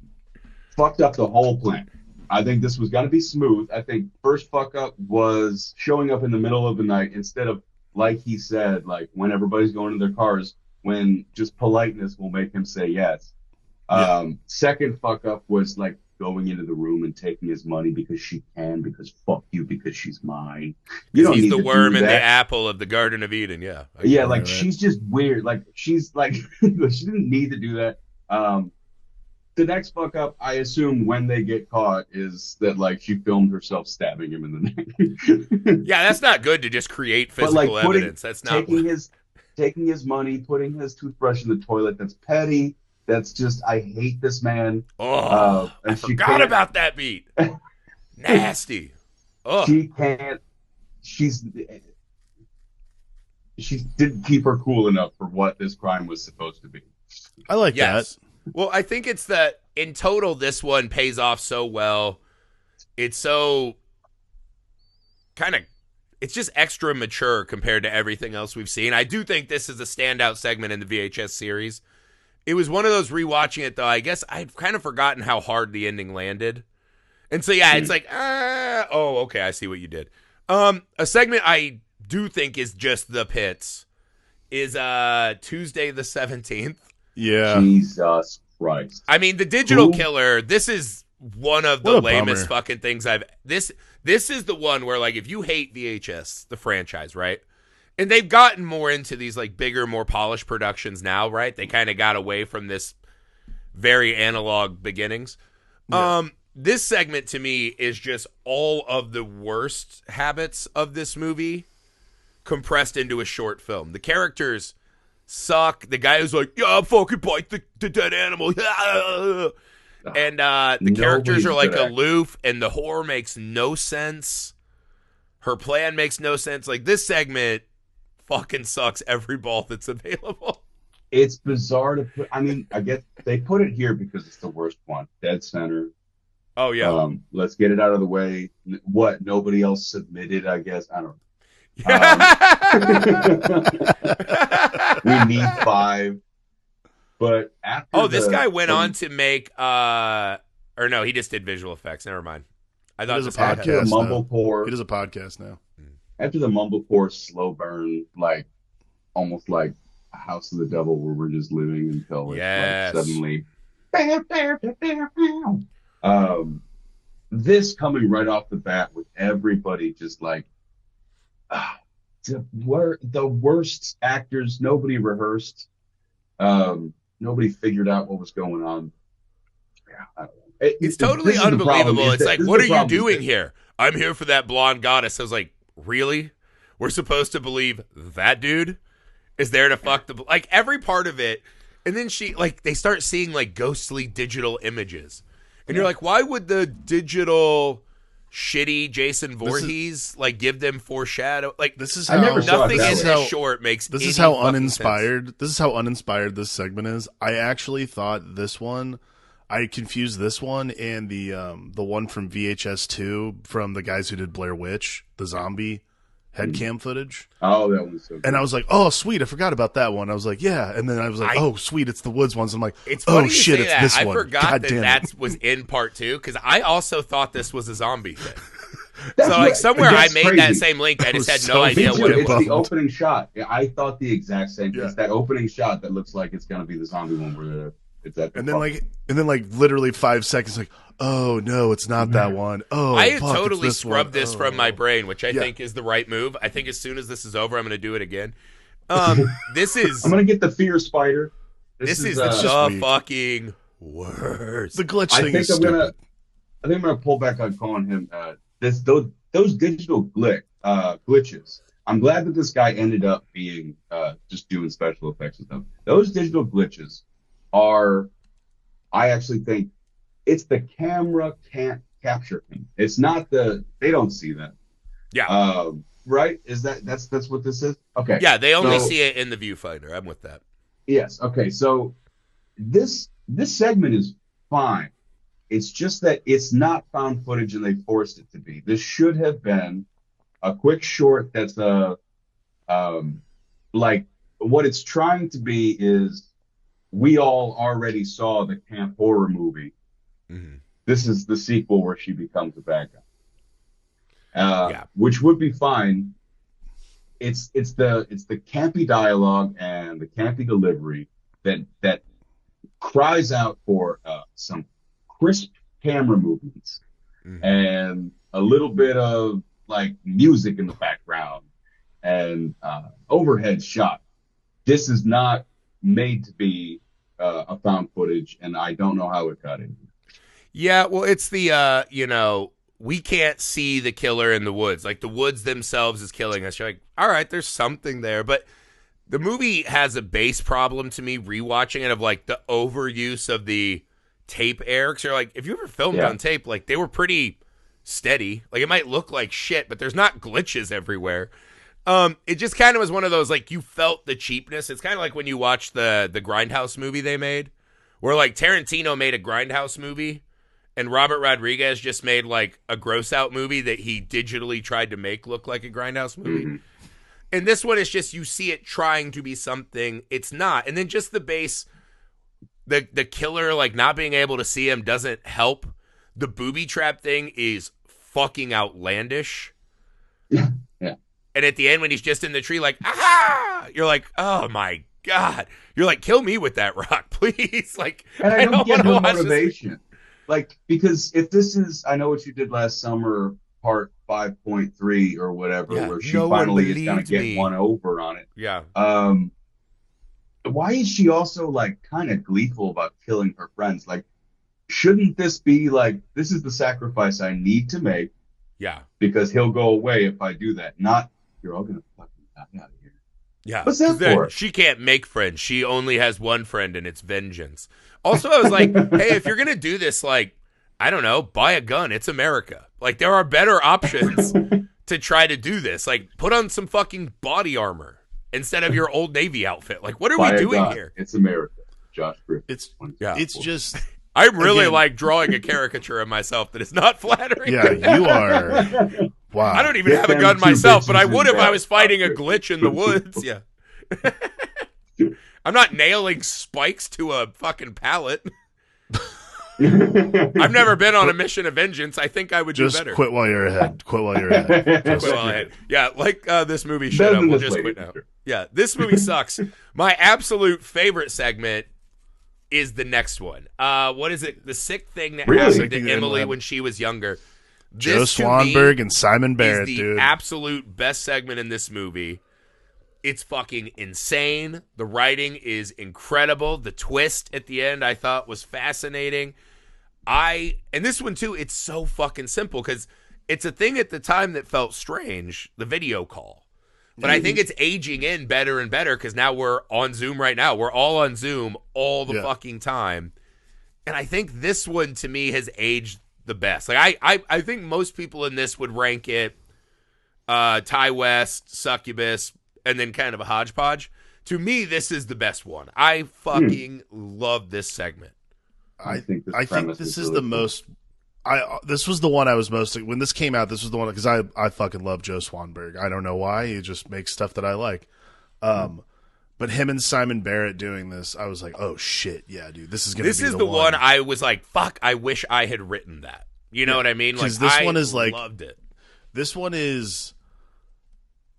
fucked up the whole plan. I think this was going to be smooth. I think first fuck up was showing up in the middle of the night instead of, like he said, like when everybody's going to their cars, when just politeness will make him say yes. Second fuck up was like going into the room and taking his money because she can, because fuck you, because she's mine. You don't He's need the to worm do in that. the apple of the Garden of Eden. She's just weird. Like she's like she didn't need to do that. The next fuck up, I assume, when they get caught, is that like she filmed herself stabbing him in the neck. That's not good to just create physical evidence. That's not taking his money, putting his toothbrush in the toilet. That's petty. That's just, I hate this man. I forgot about that beat. Nasty. She can't. She didn't keep her cool enough for what this crime was supposed to be. I like that. Well, I think it's that in total, this one pays off so well. It's so it's just extra mature compared to everything else we've seen. I do think this is a standout segment in the VHS series. It was one of those rewatching it, though. I guess I'd kind of forgotten how hard the ending landed. And so, it's like, okay, I see what you did. A segment I do think is just the pits is Tuesday the 17th. Yeah. Jesus Christ. I mean, the digital killer, this is one of the lamest fucking things This is the one where, like, if you hate VHS, the franchise, right? And they've gotten more into these, like, bigger, more polished productions now, right? They kind of got away from this very analog beginnings. Yeah. This segment, to me, is just all of the worst habits of this movie compressed into a short film. The characters suck. The guy who's like, yeah, fucking bite the dead animal. And the characters are, like, aloof, and the horror makes no sense. Her plan makes no sense. Like, this segment fucking sucks every ball that's available. It's bizarre to put. I mean, I guess they put it here because it's the worst one. Dead center. Oh, yeah. Let's get it out of the way. What? Nobody else submitted, I guess. I don't know. We need 5. But after this guy went on to make or no, he just did visual effects. Never mind. I thought it was a podcast. Mumblecore. He does a podcast now. After the mumblecore slow burn, like almost like House of the Devil where we're just living until it's Yes. like suddenly. This coming right off the bat with everybody just like the worst actors. Nobody rehearsed. Nobody figured out what was going on. Yeah, I don't know. It's totally This is the problem, unbelievable. is It's that- like, this is what the are you problem, is doing that- here? I'm here for that blonde goddess. I was like, really? We're supposed to believe that dude is there to fuck the like every part of it. And then they start seeing like ghostly digital images. And you're like, why would the digital shitty Jason Voorhees like give them foreshadow? Like This is I how never saw it nothing that in way. this short makes This any is how fucking uninspired. sense. This is how uninspired this segment is. I actually thought this one. I confused this one and the one from VHS 2 from the guys who did Blair Witch, the zombie headcam footage. Oh, that one's so good. And I was like, oh, sweet, I forgot about that one. I was like, yeah. And then I was like, oh, sweet, it's the Woods ones. I'm like, It's oh, funny you shit, say it's that. this I one. forgot God that damn it. that was in part 2 because I also thought this was a zombie thing. That's So like what- somewhere I that's made that crazy. same link. I just had was no so idea Me too. what it It's was. the opening shot. Yeah, I thought the exact same thing. Yeah. It's that opening shot that looks like it's gonna be the zombie one where it's at the And then park. like literally 5 seconds, like, oh no, it's not that one. Oh, I had fuck, it's totally this scrubbed one. this Oh. from my brain, which I Yeah. think is the right move. I think as soon as this is over, I'm going to do it again. This is I'm gonna get the fear spider. this is just the weak. fucking worst. The glitch I thing think is I'm stupid. gonna. I think I'm gonna pull back on calling him those digital glitches. I'm glad that this guy ended up being just doing special effects and stuff. Those digital glitches are, I actually think, it's the camera can't capture him. It's not they don't see that. Yeah. Right? Is that's what this is? Okay. Yeah, they only So- see it in the viewfinder. I'm with that. Yes. Okay. So this segment is fine. It's just that it's not found footage and they forced it to be. This should have been a quick short that's like what it's trying to be is we all already saw the camp horror movie. Mhm. This is the sequel where she becomes a bad guy. Yeah. Which would be fine. It's the campy dialogue and the campy delivery that cries out for some crisp camera movements Mhm. and a little bit of like music in the background and overhead shot. This is not made to be a found footage, and I don't know how it got in. Yeah, well, it's the we can't see the killer in the woods. Like the woods themselves is killing us. You're like, all right, there's something there, but the movie has a base problem to me rewatching it of like the overuse of the tape air. Because you're like, if you ever filmed Yeah. on tape, like they were pretty steady. Like it might look like shit, but there's not glitches everywhere. It just kind of was one of those like you felt the cheapness. It's kind of like when you watch the Grindhouse movie they made, where like Tarantino made a Grindhouse movie. And Robert Rodriguez just made like a gross out movie that he digitally tried to make look like a Grindhouse movie. Mhm. And this one is just you see it trying to be something it's not. And then just the base, the killer like not being able to see him doesn't help. The booby trap thing is fucking outlandish. Yeah. Yeah. And at the end when he's just in the tree like, aha! You're like, oh my God. You're like, kill me with that rock, please. Like, And I don't get wanna her watch this. motivation. Like, because if this is, I know what you did last summer, part 5.3 or whatever, Yeah, where she no one finally is going to believed get me. one over on it. Yeah. Why is she also like kind of gleeful about killing her friends? Like, shouldn't this be like, this is the sacrifice I need to make Yeah. because he'll go away if I do that? Not, you're all going to fucking die out of here. Yeah. What's that 'Cause then for? she can't make friends. She only has one friend, and it's vengeance. Also, I was like, hey, if you're going to do this, like, I don't know, buy a gun. It's America. Like, there are better options to try to do this. Like, put on some fucking body armor instead of your Old Navy outfit. Like, what are By we a doing God, here? It's America. Josh Griffin. Yeah. It's just, I really Again- like drawing a caricature of myself that is not flattering. yeah, you are, wow. I don't even Get have a them gun two myself, but bitches I in would if I bed. was fighting a glitch in the woods. Yeah. I'm not nailing spikes to a fucking pallet. I've never been on a mission of vengeance. I think I would do Just better. quit while you're ahead. Quit while you're ahead. Just- Well, yeah, like this movie should Better have. than We'll this just lady, quit now. for sure. Yeah, this movie sucks. My absolute favorite segment is the next one. What is it? The sick thing that Really? happened to Emily when she was younger. Joe This, to Swanberg me, and Simon Barrett, is the dude. absolute best segment in this movie. It's fucking insane. The writing is incredible. The twist at the end I thought was fascinating. And this one too, it's so fucking simple because it's a thing at the time that felt strange, the video call. But I think it's aging in better and better because now we're on Zoom right now. We're all on Zoom all the fucking time. And I think this one to me has aged the best. Like I think most people in this would rank it Ty West, Succubus, and then kind of a hodgepodge. To me, this is the best one. I fucking love this segment. I think this is the most. This was the one I was most when this came out. This was the one because I fucking love Joe Swanberg. I don't know why, he just makes stuff that I like. But him and Simon Barrett doing this, I was like, oh shit, yeah, dude, this is gonna. This be is the one I was like, fuck, I wish I had written that. You know what I mean? Like this one is like loved it. This one is.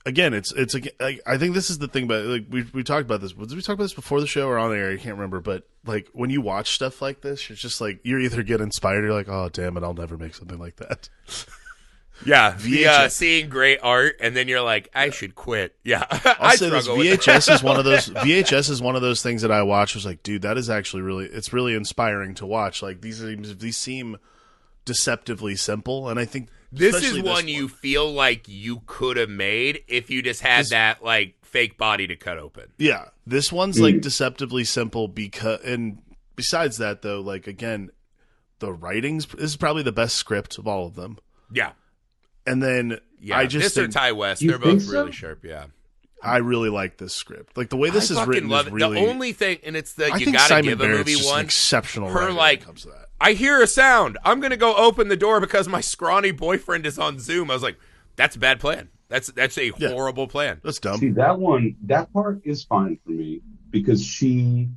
Again, it's I think this is the thing about like we talked about this. Did we talk about this before the show or on the air? I can't remember. But like when you watch stuff like this, it's just like you either get inspired, or you're like, oh damn it, I'll never make something like that. Yeah, seeing great art, and then you're like, I should quit. Yeah, I'll say this: VHS is one of those. VHS is one of those things that I watch. Was like, dude, that is actually it's really inspiring to watch. Like these seem deceptively simple, and I think. This is one you feel like you could have made if you just had that like fake body to cut open. Yeah, this one's like deceptively simple and besides that though, like again, the writings this is probably the best script of all of them. Yeah, and then I just this or Ty West, they're both really sharp. Yeah, I really like this script. Like the way this is written is really. The only thing, and it's that you gotta give a movie one exceptional. Her like. When it comes to that. I hear a sound. I'm going to go open the door because my scrawny boyfriend is on Zoom. I was like, that's a bad plan. That's a horrible plan. That's dumb. See, that part is fine for me because she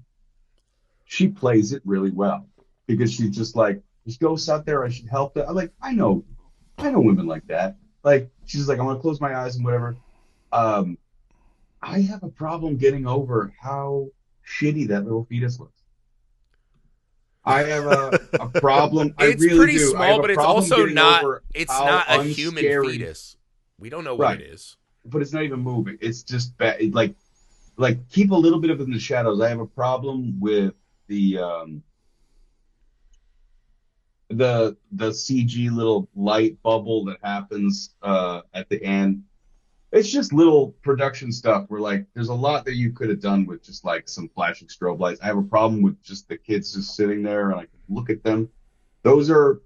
plays it really well. Because she's just like, just goes out there, I should help them. I'm like, I know women like that. Like, she's like, I'm going to close my eyes and whatever. I have a problem getting over how shitty that little fetus looks. I have a problem. It's really pretty do. small, but it's also not. It's not a human unscary. fetus. We don't know what it is. But it's not even moving. It's just bad. Like keep a little bit of it in the shadows. I have a problem with the CG little light bubble that happens at the end. It's just little production stuff where like there's a lot that you could have done with just like some flashing strobe lights. I have a problem with just the kids just sitting there and I can look at them. Those are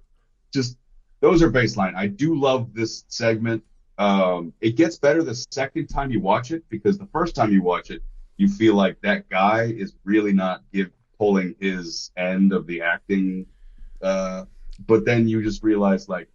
baseline. I do love this segment. It gets better the second time you watch it because the first time you watch it, you feel like that guy is really not pulling his end of the acting. But then you just realize like,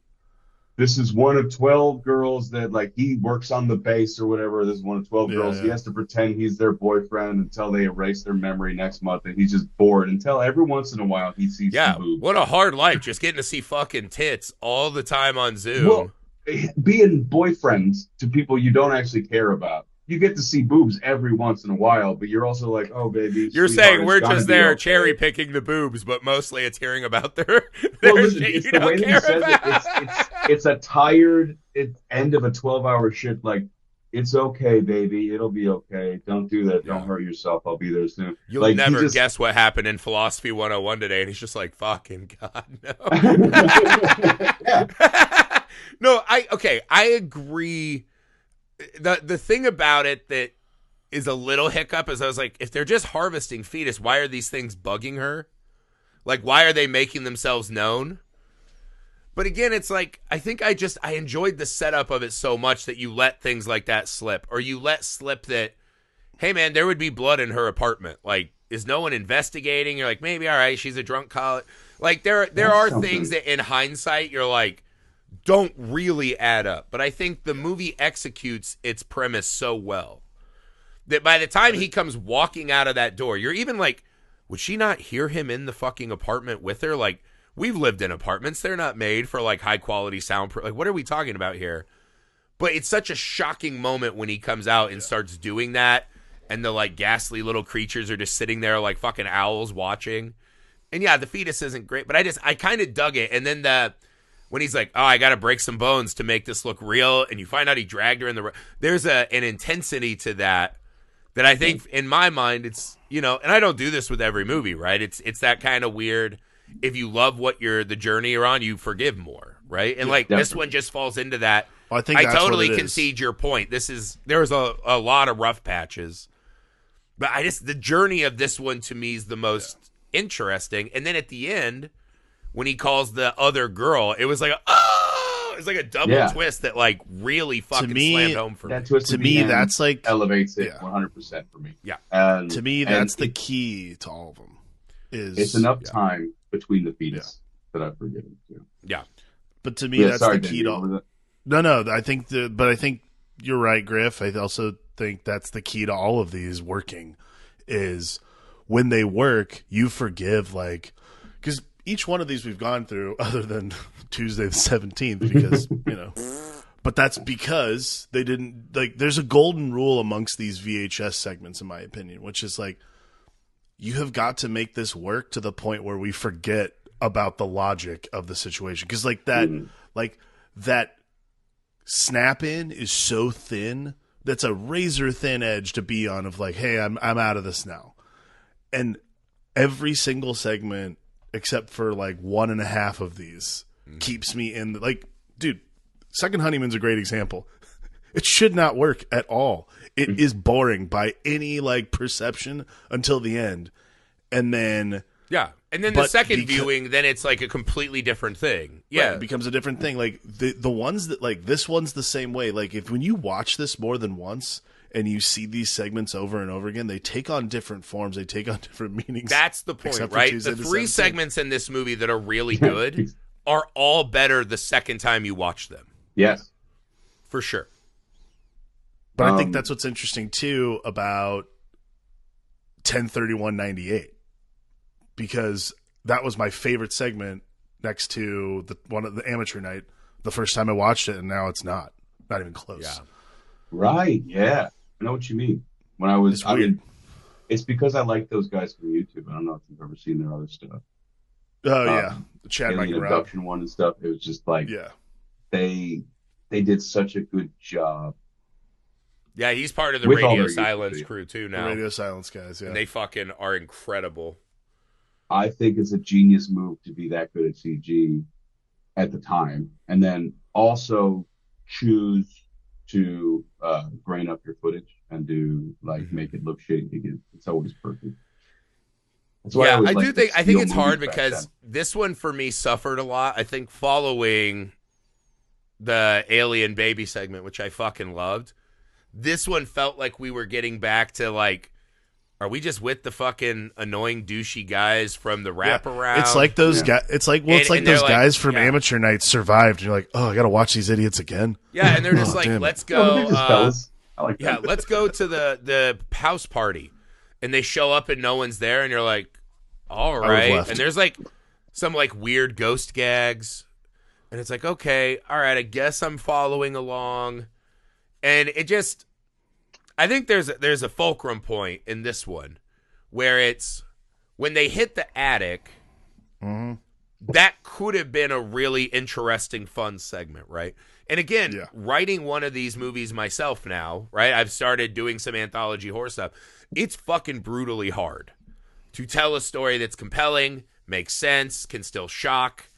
this is one of 12 girls that, like, he works on the base or whatever. This is one of 12 girls. Yeah. He has to pretend he's their boyfriend until they erase their memory next month, and he's just bored until every once in a while he sees some boobs. What a hard life, just getting to see fucking tits all the time on Zoom. Well, being boyfriends to people you don't actually care about. You get to see boobs every once in a while, but you're also like, oh, baby. You're saying we're just there cherry picking the boobs, but mostly it's hearing about their shit you don't care about. It's a tired end of a 12-hour shift. Like, it's okay, baby. It'll be okay. Don't do that. Don't hurt yourself. I'll be there soon. You'll like, never guess what happened in Philosophy 101 today. And he's just like, fucking God, no. No, I agree. The thing about it that is a little hiccup is I was like, if they're just harvesting fetus, why are these things bugging her? Like, why are they making themselves known? But again, it's like, I think I enjoyed the setup of it so much that you let things like that slip. Or you let slip that, hey man, there would be blood in her apartment. Like, is no one investigating? You're like, maybe, all right, she's a drunk college. Like, there are things that in hindsight, you're like, don't really add up. But I think the movie executes its premise so well that by the time he comes walking out of that door, you're even like, would she not hear him in the fucking apartment with her? Like, we've lived in apartments. They're not made for like high quality sound. Like, what are we talking about here? But it's such a shocking moment when he comes out and starts doing that, and the like ghastly little creatures are just sitting there like fucking owls watching. And yeah, the fetus isn't great, but I kind of dug it. And then when he's like, "Oh, I got to break some bones to make this look real," and you find out he dragged her in the. There's an intensity to that I think in my mind it's, you know, and I don't do this with every movie, right? It's that kind of weird. If you love what the journey you're on, you forgive more, right? And like definitely. this one just falls into that. Well, I think I that's totally what it concede is. your point. There was a lot of rough patches, but the journey of this one to me is the most interesting. And then at the end, when he calls the other girl, it was like it's like a double twist that like really fucking slammed home for me. That twist To at the me, end that's like elevates it 100% for me. Yeah. To me, that's the key to all of them. It's enough time between the fetus that I forgive him too. Yeah. But to me, that's the key to all. that. No. I think you're right, Griff. I also think that's the key to all of these working is when they work, you forgive, like, because each one of these we've gone through, other than Tuesday the 17th, because, you know, but that's because they didn't, like, there's a golden rule amongst these VHS segments, in my opinion, which is like, you have got to make this work to the point where we forget about the logic of the situation. Because like that snap in is so thin. That's a razor thin edge to be on of like, hey, I'm out of this now. And every single segment, except for like 1.5 of these, keeps me in the, like, dude, Second Honeymoon's a great example. It should not work at all. It is boring by any like perception until the end. And then the second viewing, then it's like a completely different thing. Yeah. Right, it becomes a different thing. Like the ones that, like, this one's the same way. Like, if when you watch this more than once and you see these segments over and over again, they take on different forms, they take on different meanings. That's the point, right? The 3 segments in this movie that are really good are all better the second time you watch them. Yes. For sure. But I think that's what's interesting too about 10/31/98, because that was my favorite segment next to one of the amateur night the first time I watched it, and now it's not even close. Yeah. Right. Yeah. I know what you mean. When it's because I like those guys from YouTube. I don't know if you've ever seen their other stuff. Oh yeah, the Chad Mike Alien Abduction one and stuff. It was just like they did such a good job. Yeah, he's part of the With all Radio their Silence YouTube. crew too the now. Radio Silence guys. Yeah, And they fucking are incredible. I think it's a genius move to be that good at CG at the time, and then also choose to grain up your footage and do make it look shitty again. It's always perfect. That's why I always think it's hard movies back because then. this one for me suffered a lot. I think following the Alien Baby segment, which I fucking loved, this one felt like we were getting back to like, are we just with the fucking annoying douchey guys from the wraparound? It's like those guys. It's like those guys from Amateur Night survived. And you're like, oh, I got to watch these idiots again. Yeah, and they're just like, damn it. let's go. I like that. Yeah, let's go to the house party, and they show up and no one's there, and you're like, all right. left. And there's like some like weird ghost gags, and it's like, okay, all right, I guess I'm following along, and it just, I think there's a fulcrum point in this one where it's when they hit the attic. That could have been a really interesting, fun segment, right? And again, writing one of these movies myself now, right? I've started doing some anthology horror stuff. It's fucking brutally hard to tell a story that's compelling, makes sense, can still shock.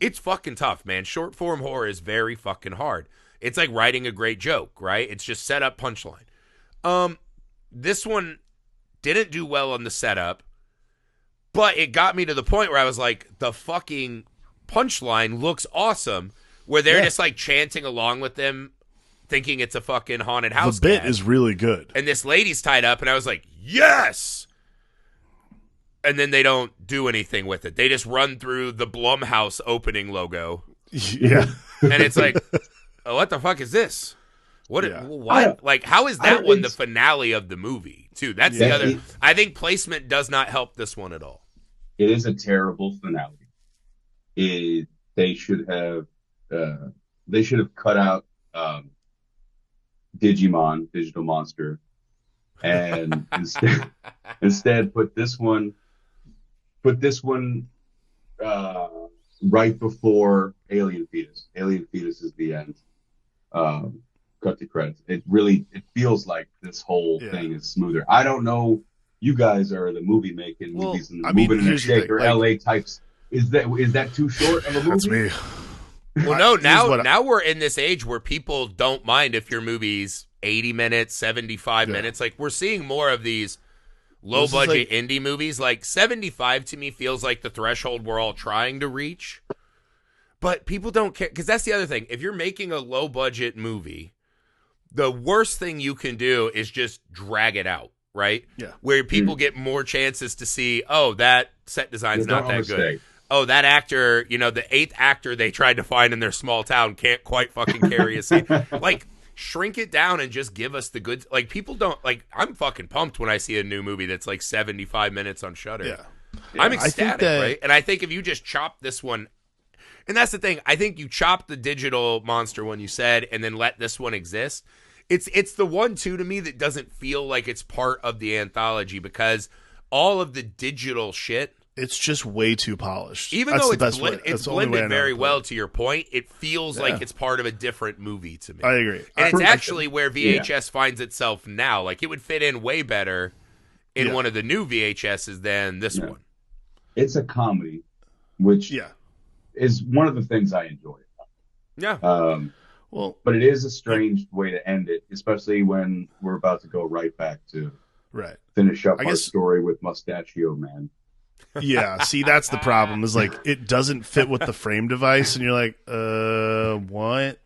It's fucking tough, man. Short form horror is very fucking hard. It's like writing a great joke, right? It's just setup, punchline. This one didn't do well on the setup, but it got me to the point where I was like, the fucking punchline looks awesome, where they're just like chanting along with them, thinking it's a fucking haunted house. The bit is really good. And this lady's tied up, and I was like, yes! And then they don't do anything with it. They just run through the Blum house opening logo. Yeah. And it's like, oh, what the fuck is this? What? Like, how is that one the finale of the movie, too? That's the other. I think placement does not help this one at all. It is a terrible finale. They should have cut out Digimon, digital monster, and instead put this one right before Alien Fetus. Alien Fetus is the end. Cut the credits. It feels like this whole thing is smoother. I don't know. You guys are the movie making movies and moving in a shaker, LA types. Is that too short of a movie? That's me. Well, no. Now we're in this age where people don't mind if your movie's 80 minutes, 75 minutes. Like, we're seeing more of these low budget indie movies. Like, 75 to me feels like the threshold we're all trying to reach. But people don't care, because that's the other thing. If you're making a low budget movie, the worst thing you can do is just drag it out, right? Yeah. Where people get more chances to see, oh, that set design's not that good. Oh, that actor, the 8th actor they tried to find in their small town can't quite fucking carry a scene. Like, shrink it down and just give us the good. Like, people don't, like, I'm fucking pumped when I see a new movie that's like 75 minutes on Shudder. Yeah. I'm ecstatic, right? And I think if you just chop this one, and that's the thing, I think you chop the digital monster one you said and then let this one exist. It's the one, too, to me that doesn't feel like it's part of the anthology, because all of the digital shit, it's just way too polished. Even though it's blended very well, to your point, it feels like it's part of a different movie to me. I agree. And it's actually where VHS finds itself now. Like, it would fit in way better in one of the new VHSs than this one. It's a comedy, which is one of the things I enjoy. Yeah. But it is a strange way to end it, especially when we're about to go right back to finish up our story with Mustachio Man. Yeah, see, that's the problem, is like, it doesn't fit with the frame device, and you're like, what?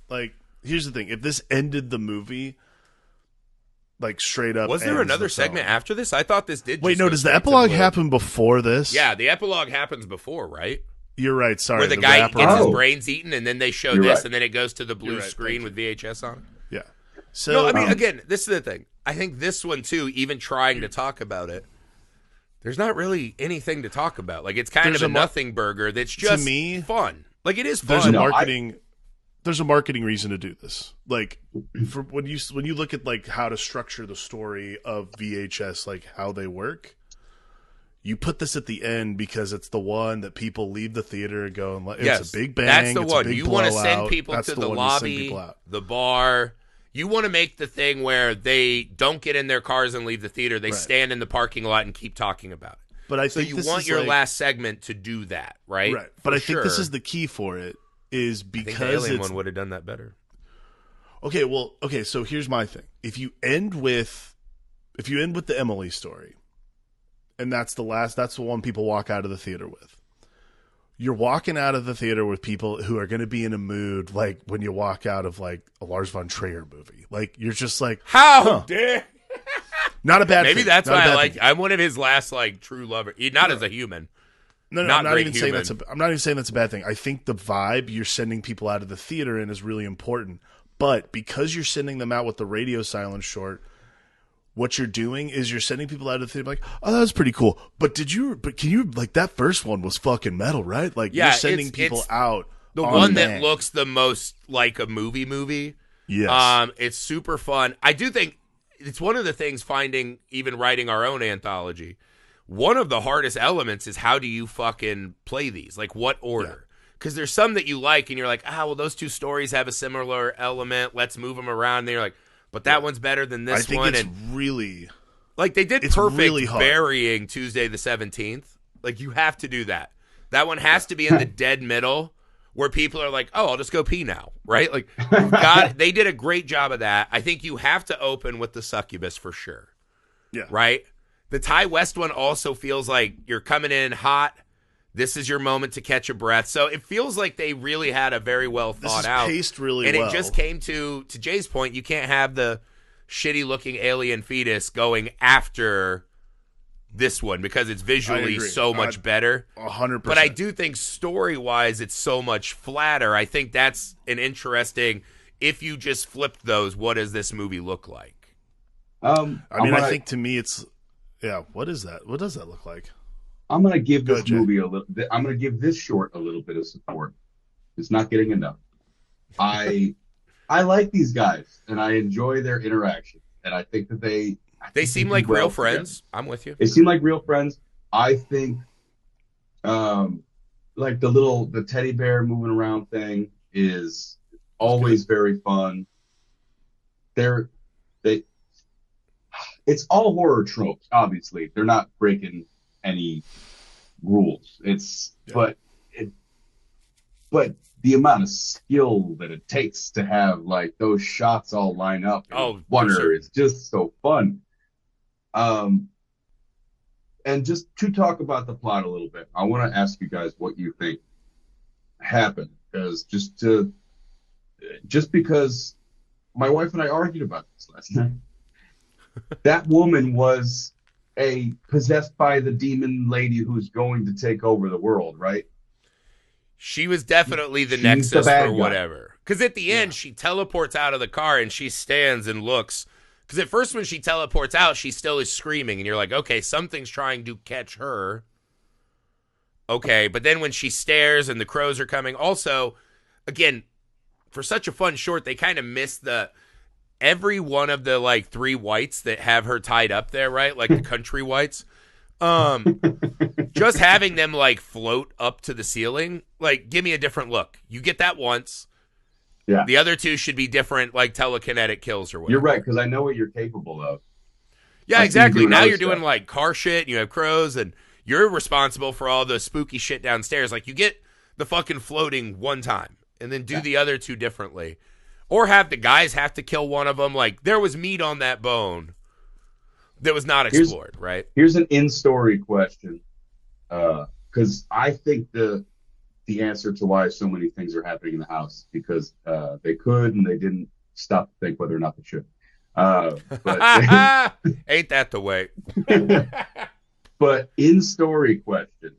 Like, here's the thing, if this ended the movie, like, straight up, was there another segment after this? I thought this did. Wait, no, does the epilogue happen before this? Yeah, the epilogue happens before, right? You're right, sorry. Where the guy gets his brains eaten, and then they show this, and then it goes to the blue screen with VHS on it. Yeah. So, no, I mean, again, this is the thing. I think this one, too, even trying to talk about it, there's not really anything to talk about. Like, it's kind of a nothing burger that's just fun. Like, it is fun. There's a marketing reason to do this. Like, for when you look at, like, how to structure the story of VHS, like how they work, you put this at the end because it's the one that people leave the theater and go, and it's a big bang. That's the one. You want to send people to the lobby, the bar. You want to make the thing where they don't get in their cars and leave the theater. They stand in the parking lot and keep talking about it. But I think you want your last segment to do that, right? Right. But I think this is the key for it, is because the Alien one would have done that better. Okay, so here's my thing. If you end with the Emily story, and that's the one people walk out of the theater with, you're walking out of the theater with people who are going to be in a mood like when you walk out of, like, a Lars von Trier movie. Like, you're just like, how dare? Not a bad thing. Maybe that's why I like. I'm one of his last, like, true lover. Not as a human. No, I'm not even saying that's a bad thing. I think the vibe you're sending people out of the theater in is really important. But because you're sending them out with the radio silence short, what you're doing is you're sending people out of the theater like, oh, that was pretty cool. But can you, like, that first one was fucking metal, right? Like, you're sending people out. The one that looks the most like a movie. Yes. It's super fun. I do think it's one of the things even writing our own anthology. One of the hardest elements is how do you fucking play these? Like, what order? Because there's some that you like and you're like, well, those two stories have a similar element. Let's move them around. And you're like, but that one's better than this one. I think it's really... Like, they did perfect burying Tuesday the 17th. Like, you have to do that. That one has to be in the dead middle where people are like, oh, I'll just go pee now, right? Like, they did a great job of that. I think you have to open with the succubus for sure. Yeah. Right? The Ty West one also feels like you're coming in hot. This is your moment to catch a breath. So it feels like they really had a very well thought out. Paced really well. And it just came to Jay's point, you can't have the shitty looking alien fetus going after this one because it's visually so much better. 100%. But I do think story-wise it's so much flatter. I think that's an interesting, if you just flipped those, what does this movie look like? I think to me it's, what is that? What does that look like? I'm going to give this movie I'm going to give this short a little bit of support. It's not getting enough. I I like these guys, and I enjoy their interaction, and I think that They seem do like well real together. friends. I'm with you. They seem like real friends. I think, like the teddy bear moving around thing is always very fun. They're they It's all horror tropes. Obviously, they're not breaking any rules. But the amount of skill that it takes to have like those shots all line up in Oh, for wonder sure. is just so fun. Um, and just to talk about the plot a little bit, I want to ask you guys what you think happened, because just because my wife and I argued about this last night. That woman was a possessed by the demon lady who's going to take over the world, right? She was definitely the She's the nexus bad for guy. whatever. Because at the end, she teleports out of the car and she stands and looks. Because at first when she teleports out, she still is screaming. And you're like, okay, something's trying to catch her. Okay, but then when she stares and the crows are coming. Also, again, for such a fun short, they kind of miss every one of the like 3 whites that have her tied up there, right? Like the country whites. Just having them like float up to the ceiling, like give me a different look. You get that once. Yeah. The other 2 should be different, like telekinetic kills or whatever. You're right, because I know what you're capable of. Yeah, I see you exactly. doing Now other you're doing stuff. like car shit, and you have crows, and you're responsible for all the spooky shit downstairs. Like you get the fucking floating one time, and then do the other 2 differently. Or have the guys have to kill one of them. Like, there was meat on that bone that was not explored, right? Here's an in-story question, because I think the answer to why so many things are happening in the house, because they could and they didn't stop to think whether or not they should. But Ain't that the way? but in-story question,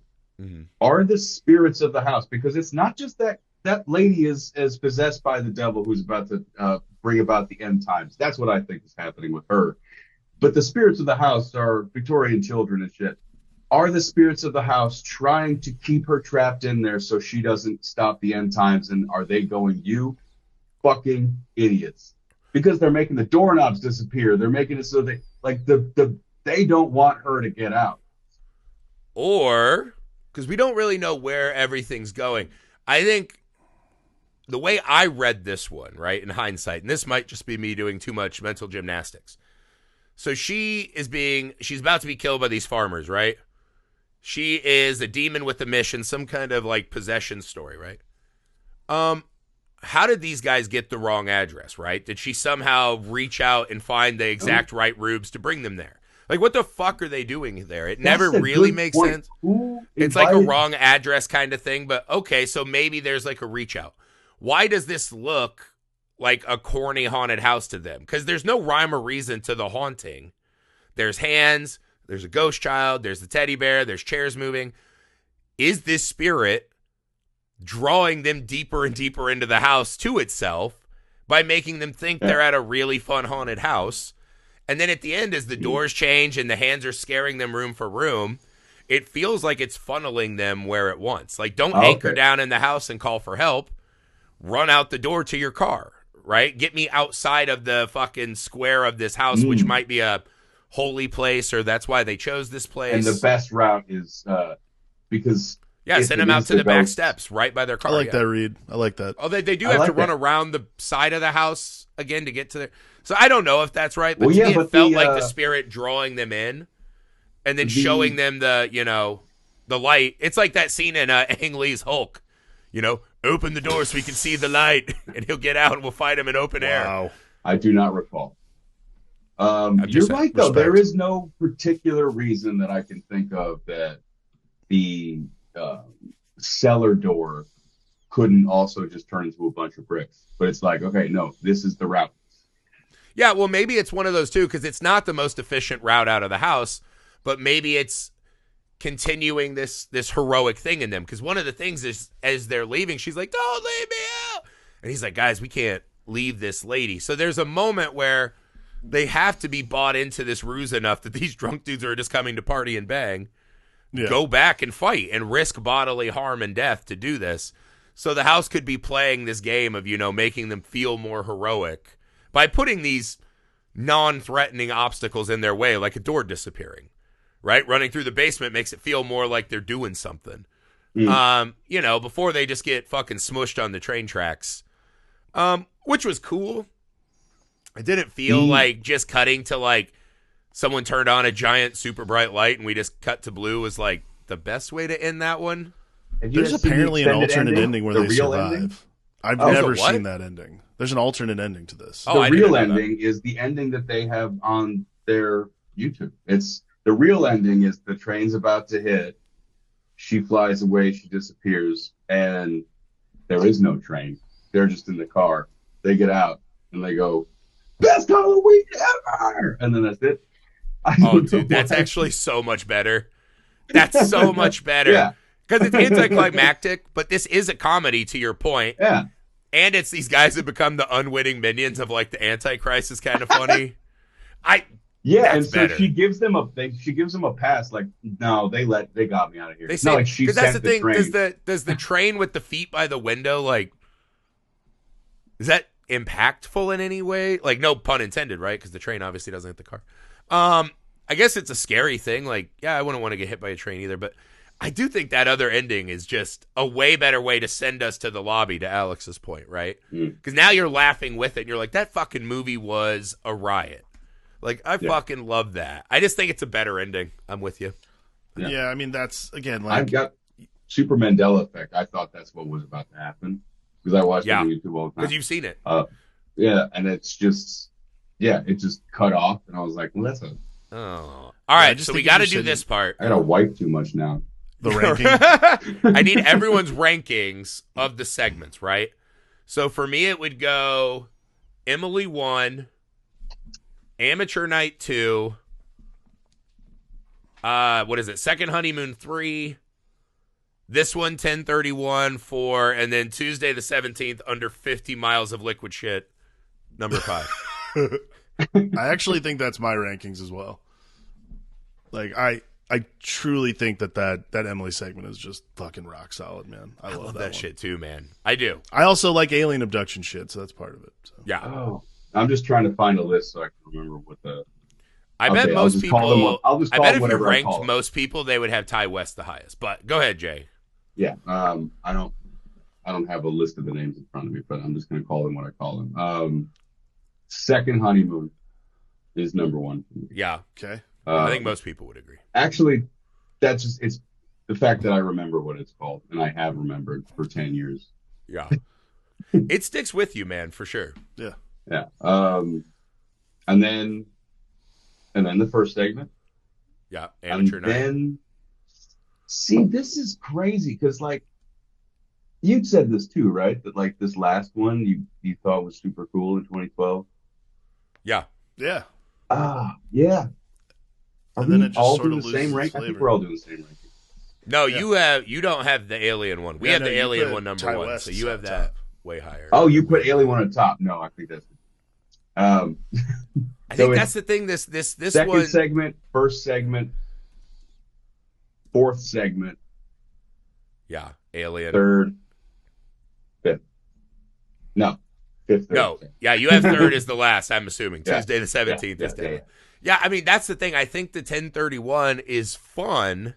are the spirits of the house, because it's not just that lady is possessed by the devil who's about to bring about the end times. That's what I think is happening with her. But the spirits of the house are Victorian children and shit. Are the spirits of the house trying to keep her trapped in there so she doesn't stop the end times? And are they going, you fucking idiots? Because they're making the doorknobs disappear. They're making it so they don't want her to get out. Or, because we don't really know where everything's going. I think the way I read this one, right, in hindsight, and this might just be me doing too much mental gymnastics. So she's about to be killed by these farmers, right? She is a demon with a mission, some kind of like possession story, right? How did these guys get the wrong address, right? Did she somehow reach out and find the exact right rubes to bring them there? Like, what the fuck are they doing there? It never really makes sense. It's like a wrong address kind of thing, but okay, so maybe there's like a reach out. Why does this look like a corny haunted house to them? Because there's no rhyme or reason to the haunting. There's hands, there's a ghost child, there's the teddy bear, there's chairs moving. Is this spirit drawing them deeper and deeper into the house to itself by making them think they're at a really fun haunted house? And then at the end, as the doors change and the hands are scaring them room for room, it feels like it's funneling them where it wants. Like, don't anchor down in the house and call for help. Run out the door to your car, right? Get me outside of the fucking square of this house, which might be a holy place, or that's why they chose this place. And the best route is because send them out to the back steps right by their car. I like that, Reed. I like that. Oh, they do have to run around the side of the house again to get to there. So I don't know if that's right, but to me it felt like the spirit drawing them in and then showing them the light. It's like that scene in Ang Lee's Hulk, open the door so we can see the light, and he'll get out and we'll fight him in open air. I do not recall. You're right, though. There is no particular reason that I can think of that the cellar door couldn't also just turn into a bunch of bricks. But it's like, okay, no, this is the route. Yeah, well, maybe it's one of those two, because it's not the most efficient route out of the house, but maybe it's continuing this heroic thing in them. Because one of the things is, as they're leaving, she's like, don't leave me out. And he's like, guys, we can't leave this lady. So there's a moment where they have to be bought into this ruse enough that these drunk dudes are just coming to party and bang, go back and fight and risk bodily harm and death to do this. So the house could be playing this game of, making them feel more heroic by putting these non-threatening obstacles in their way, like a door disappearing, right? Running through the basement makes it feel more like they're doing something. Before they just get fucking smushed on the train tracks, which was cool. I didn't feel like just cutting to like someone turned on a giant super bright light and we just cut to blue was like the best way to end that one. There's apparently an alternate ending where they survive. Ending? I've never seen that ending. There's an alternate ending to this. The real ending is the ending that they have on their YouTube. The real ending is the train's about to hit. She flies away. She disappears. And there is no train. They're just in the car. They get out and they go, best Halloween ever! And then that's it. Dude, that's actually so much better. That's so much better. Yeah. Because it's anticlimactic, but this is a comedy, to your point. Yeah. And it's these guys that become the unwitting minions of like the Antichrist is kind of funny. And so she gives them a pass. Like, no, they got me out of here. They say, like she that's the thing. Train. Does the train with the feet by the window, like, is that impactful in any way? Like, no pun intended, right? Because the train obviously doesn't hit the car. I guess it's a scary thing. Like, yeah, I wouldn't want to get hit by a train either, but I do think that other ending is just a way better way to send us to the lobby, to Alex's point, right? Because now you're laughing with it, and you're like, that fucking movie was a riot. Like, I fucking love that. I just think it's a better ending. I'm with you. Yeah, I mean, that's, again, like... I've got Super Mandela Effect. I thought that's what was about to happen. Because I watched it on YouTube all the time. Because you've seen it. And it's just... Yeah, it just cut off, and I was like, well, that's a... Oh. All right, so we got to do this part. I got to wipe too much now. The ranking. I need everyone's rankings of the segments, right? So for me, it would go Emily 1, Amateur Night 2, Second Honeymoon 3, this one 1031 4, and then Tuesday the 17th, Under 50 Miles of Liquid Shit, number 5. I actually think that's my rankings as well. Like, I truly think that Emily segment is just fucking rock solid, man. I love that shit too, man. I do. I also like alien abduction shit, so that's part of it. So. Yeah. Oh, I'm just trying to find a list so I can remember what the... I bet most people... I'll just call I bet if you whatever ranked most people, they would have Ty West the highest. But go ahead, Jay. Yeah. I don't have a list of the names in front of me, but I'm just going to call them what I call them. Second Honeymoon is number 1. Yeah. Okay. I think most people would agree. Actually, it's the fact that I remember what it's called, and I have remembered for 10 years. Yeah. It sticks with you, man, for sure. Yeah. Yeah. And then the first segment. Yeah. Amateur and Night. Then, see, this is crazy because, like, you'd said this too, right? That, like, this last one you thought was super cool in 2012. Yeah. Yeah. Yeah. Are and then we it just all sort doing of the loses same rank? its I think flavor. we're all doing the same rank. No, Yeah. you don't have the Alien one. We Yeah, have no, the you Alien put one number Ty 1, West so you have on that top. way higher. Oh, you put Alien one on top. No, I think that's... I think that's the thing. This second one... segment, first segment, fourth segment, Yeah, Alien. third, fifth. No, fifth. Third, No, second. yeah, you have third is the last, I'm assuming. Yeah. Tuesday the 17th is Yeah. dead. Yeah, I mean, that's the thing. I think the 1031 is fun,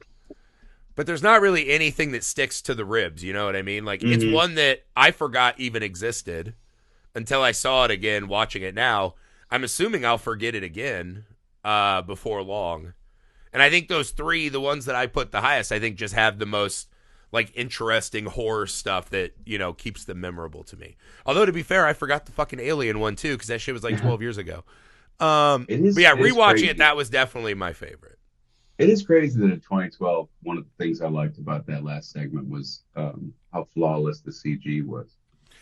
but there's not really anything that sticks to the ribs, you know what I mean? Like, it's one that I forgot even existed until I saw it again watching it now. I'm assuming I'll forget it again before long. And I think those three, the ones that I put the highest, I think just have the most, like, interesting horror stuff that, you know, keeps them memorable to me. Although, to be fair, I forgot the fucking Alien one, too, because that shit was like 12 years ago. But yeah, rewatching it, that was definitely my favorite. It is crazy that in 2012, one of the things I liked about that last segment was how flawless the CG was.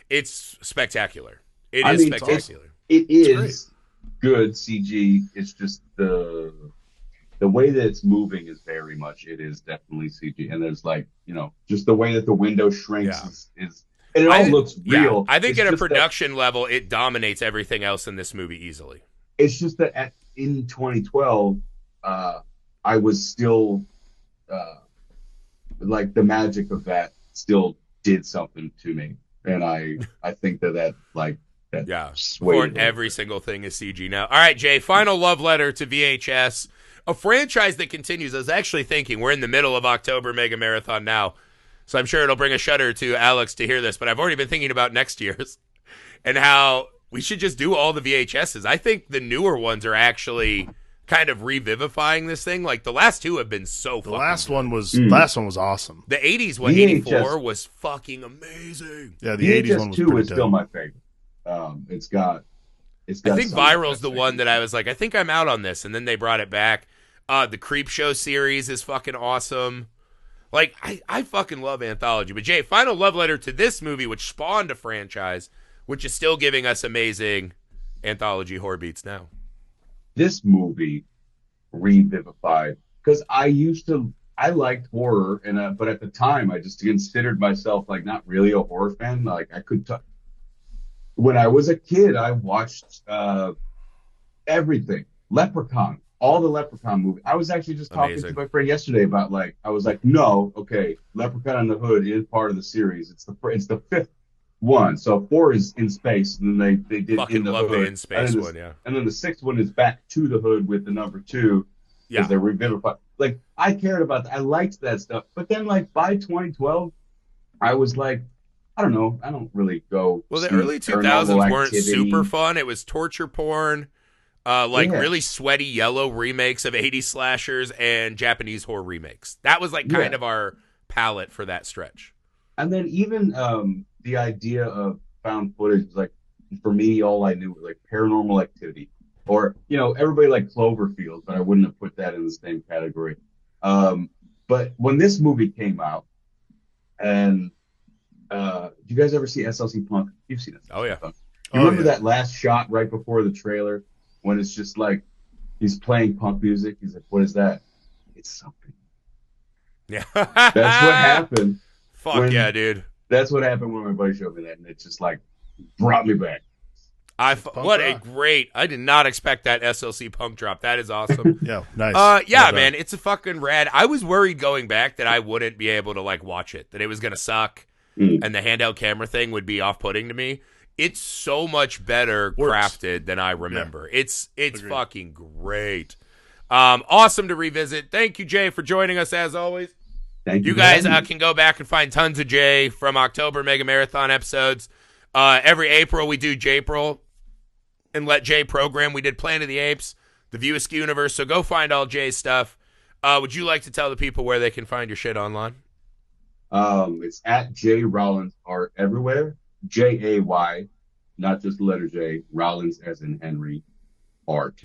It's spectacular. It is spectacular. It is good CG. It's just the way that it's moving is very much, it is definitely CG. And there's, like, you know, just the way that the window shrinks is and it all looks real. I think at a production level, it dominates everything else in this movie easily. It's just that in 2012, I was still like the magic of that still did something to me, and I think that like that Yeah, swayed before every single thing is CG now. All right, Jay, final love letter to VHS, a franchise that continues. I was actually thinking we're in the middle of October Mega Marathon now, so I'm sure it'll bring a shudder to Alex to hear this, but I've already been thinking about next year's and how we should just do all the VHSs. I think the newer ones are actually kind of revivifying this thing. Like the last two have been so The fucking last good. one was awesome. The 80s one, VHS 84, was fucking amazing. Yeah, the 80s one VHS was 2 pretty is dope. still my favorite. It's got I think some Viral's the aspects. one that I was like, I think I'm out on this, and then they brought it back. The Creep Show series is fucking awesome. Like, I fucking love Anthology. But Jay, final love letter to this movie, which spawned a franchise, which is still giving us amazing Anthology horror beats now. This movie revivified, because I liked horror, and but at the time I just considered myself like not really a horror fan. Like I could when I was a kid, I watched everything. Leprechaun, all the Leprechaun movies. I was actually just talking Amazing. to my friend yesterday about like, I was like, no, okay, Leprechaun in the Hood is part of the series. It's the fifth one. So 4 is in space, and then they did Fucking in the love Hood. the in space one, yeah. And then the 6th one is back to the Hood with the number 2. Yeah. Because they're revivified. Like, I cared about that. I liked that stuff. But then, like, by 2012, I was like, I don't know. I don't really go. Well, the see early 2000s Paranormal weren't Activity. super fun. It was torture porn, really sweaty yellow remakes of 80s slashers and Japanese horror remakes. That was like kind of our palette for that stretch. And then even the idea of found footage was like, for me, all I knew was like Paranormal Activity. Or, everybody liked Cloverfield, but I wouldn't have put that in the same category. But when this movie came out, and do you guys ever see SLC Punk? You've seen it. Oh, yeah. Punk. You remember that last shot right before the trailer when it's just like he's playing punk music? He's like, what is that? It's something. Yeah. That's what happened. Fuck yeah, dude. That's what happened when my buddy showed me that, and it just like brought me back. I did not expect that SLC Punk drop. That is awesome. Yeah, nice. Man, it's a fucking rad. I was worried going back that I wouldn't be able to like watch it, that it was going to suck and the handheld camera thing would be off-putting to me. It's so much better crafted than I remember. Yeah. It's fucking great. Awesome to revisit. Thank you, Jay, for joining us as always. Thank you. You guys can go back and find tons of Jay from October Mega Marathon episodes. Every April we do J-April and let Jay program. We did Planet of the Apes, the View Askew universe. So go find all Jay's stuff. Would you like to tell the people where they can find your shit online? It's at Jay Rollins Art everywhere. Jay, not just the letter J. Rollins as in Henry Art.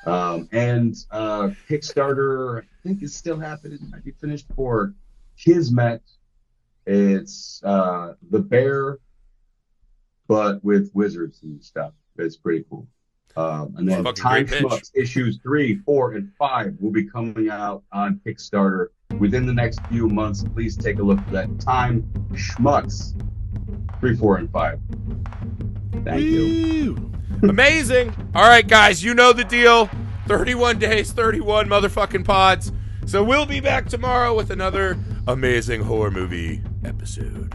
And Kickstarter, I think it's still happening. It might be finished for Kismet. It's the bear, but with wizards and stuff. It's pretty cool. And then Time Schmucks issues 3, 4, and 5 will be coming out on Kickstarter within the next few months. Please take a look for that. Time Schmucks 3, 4, and 5. Thank you. Amazing. All right, guys, you know the deal. 31 days, 31 motherfucking pods. So we'll be back tomorrow with another amazing horror movie episode.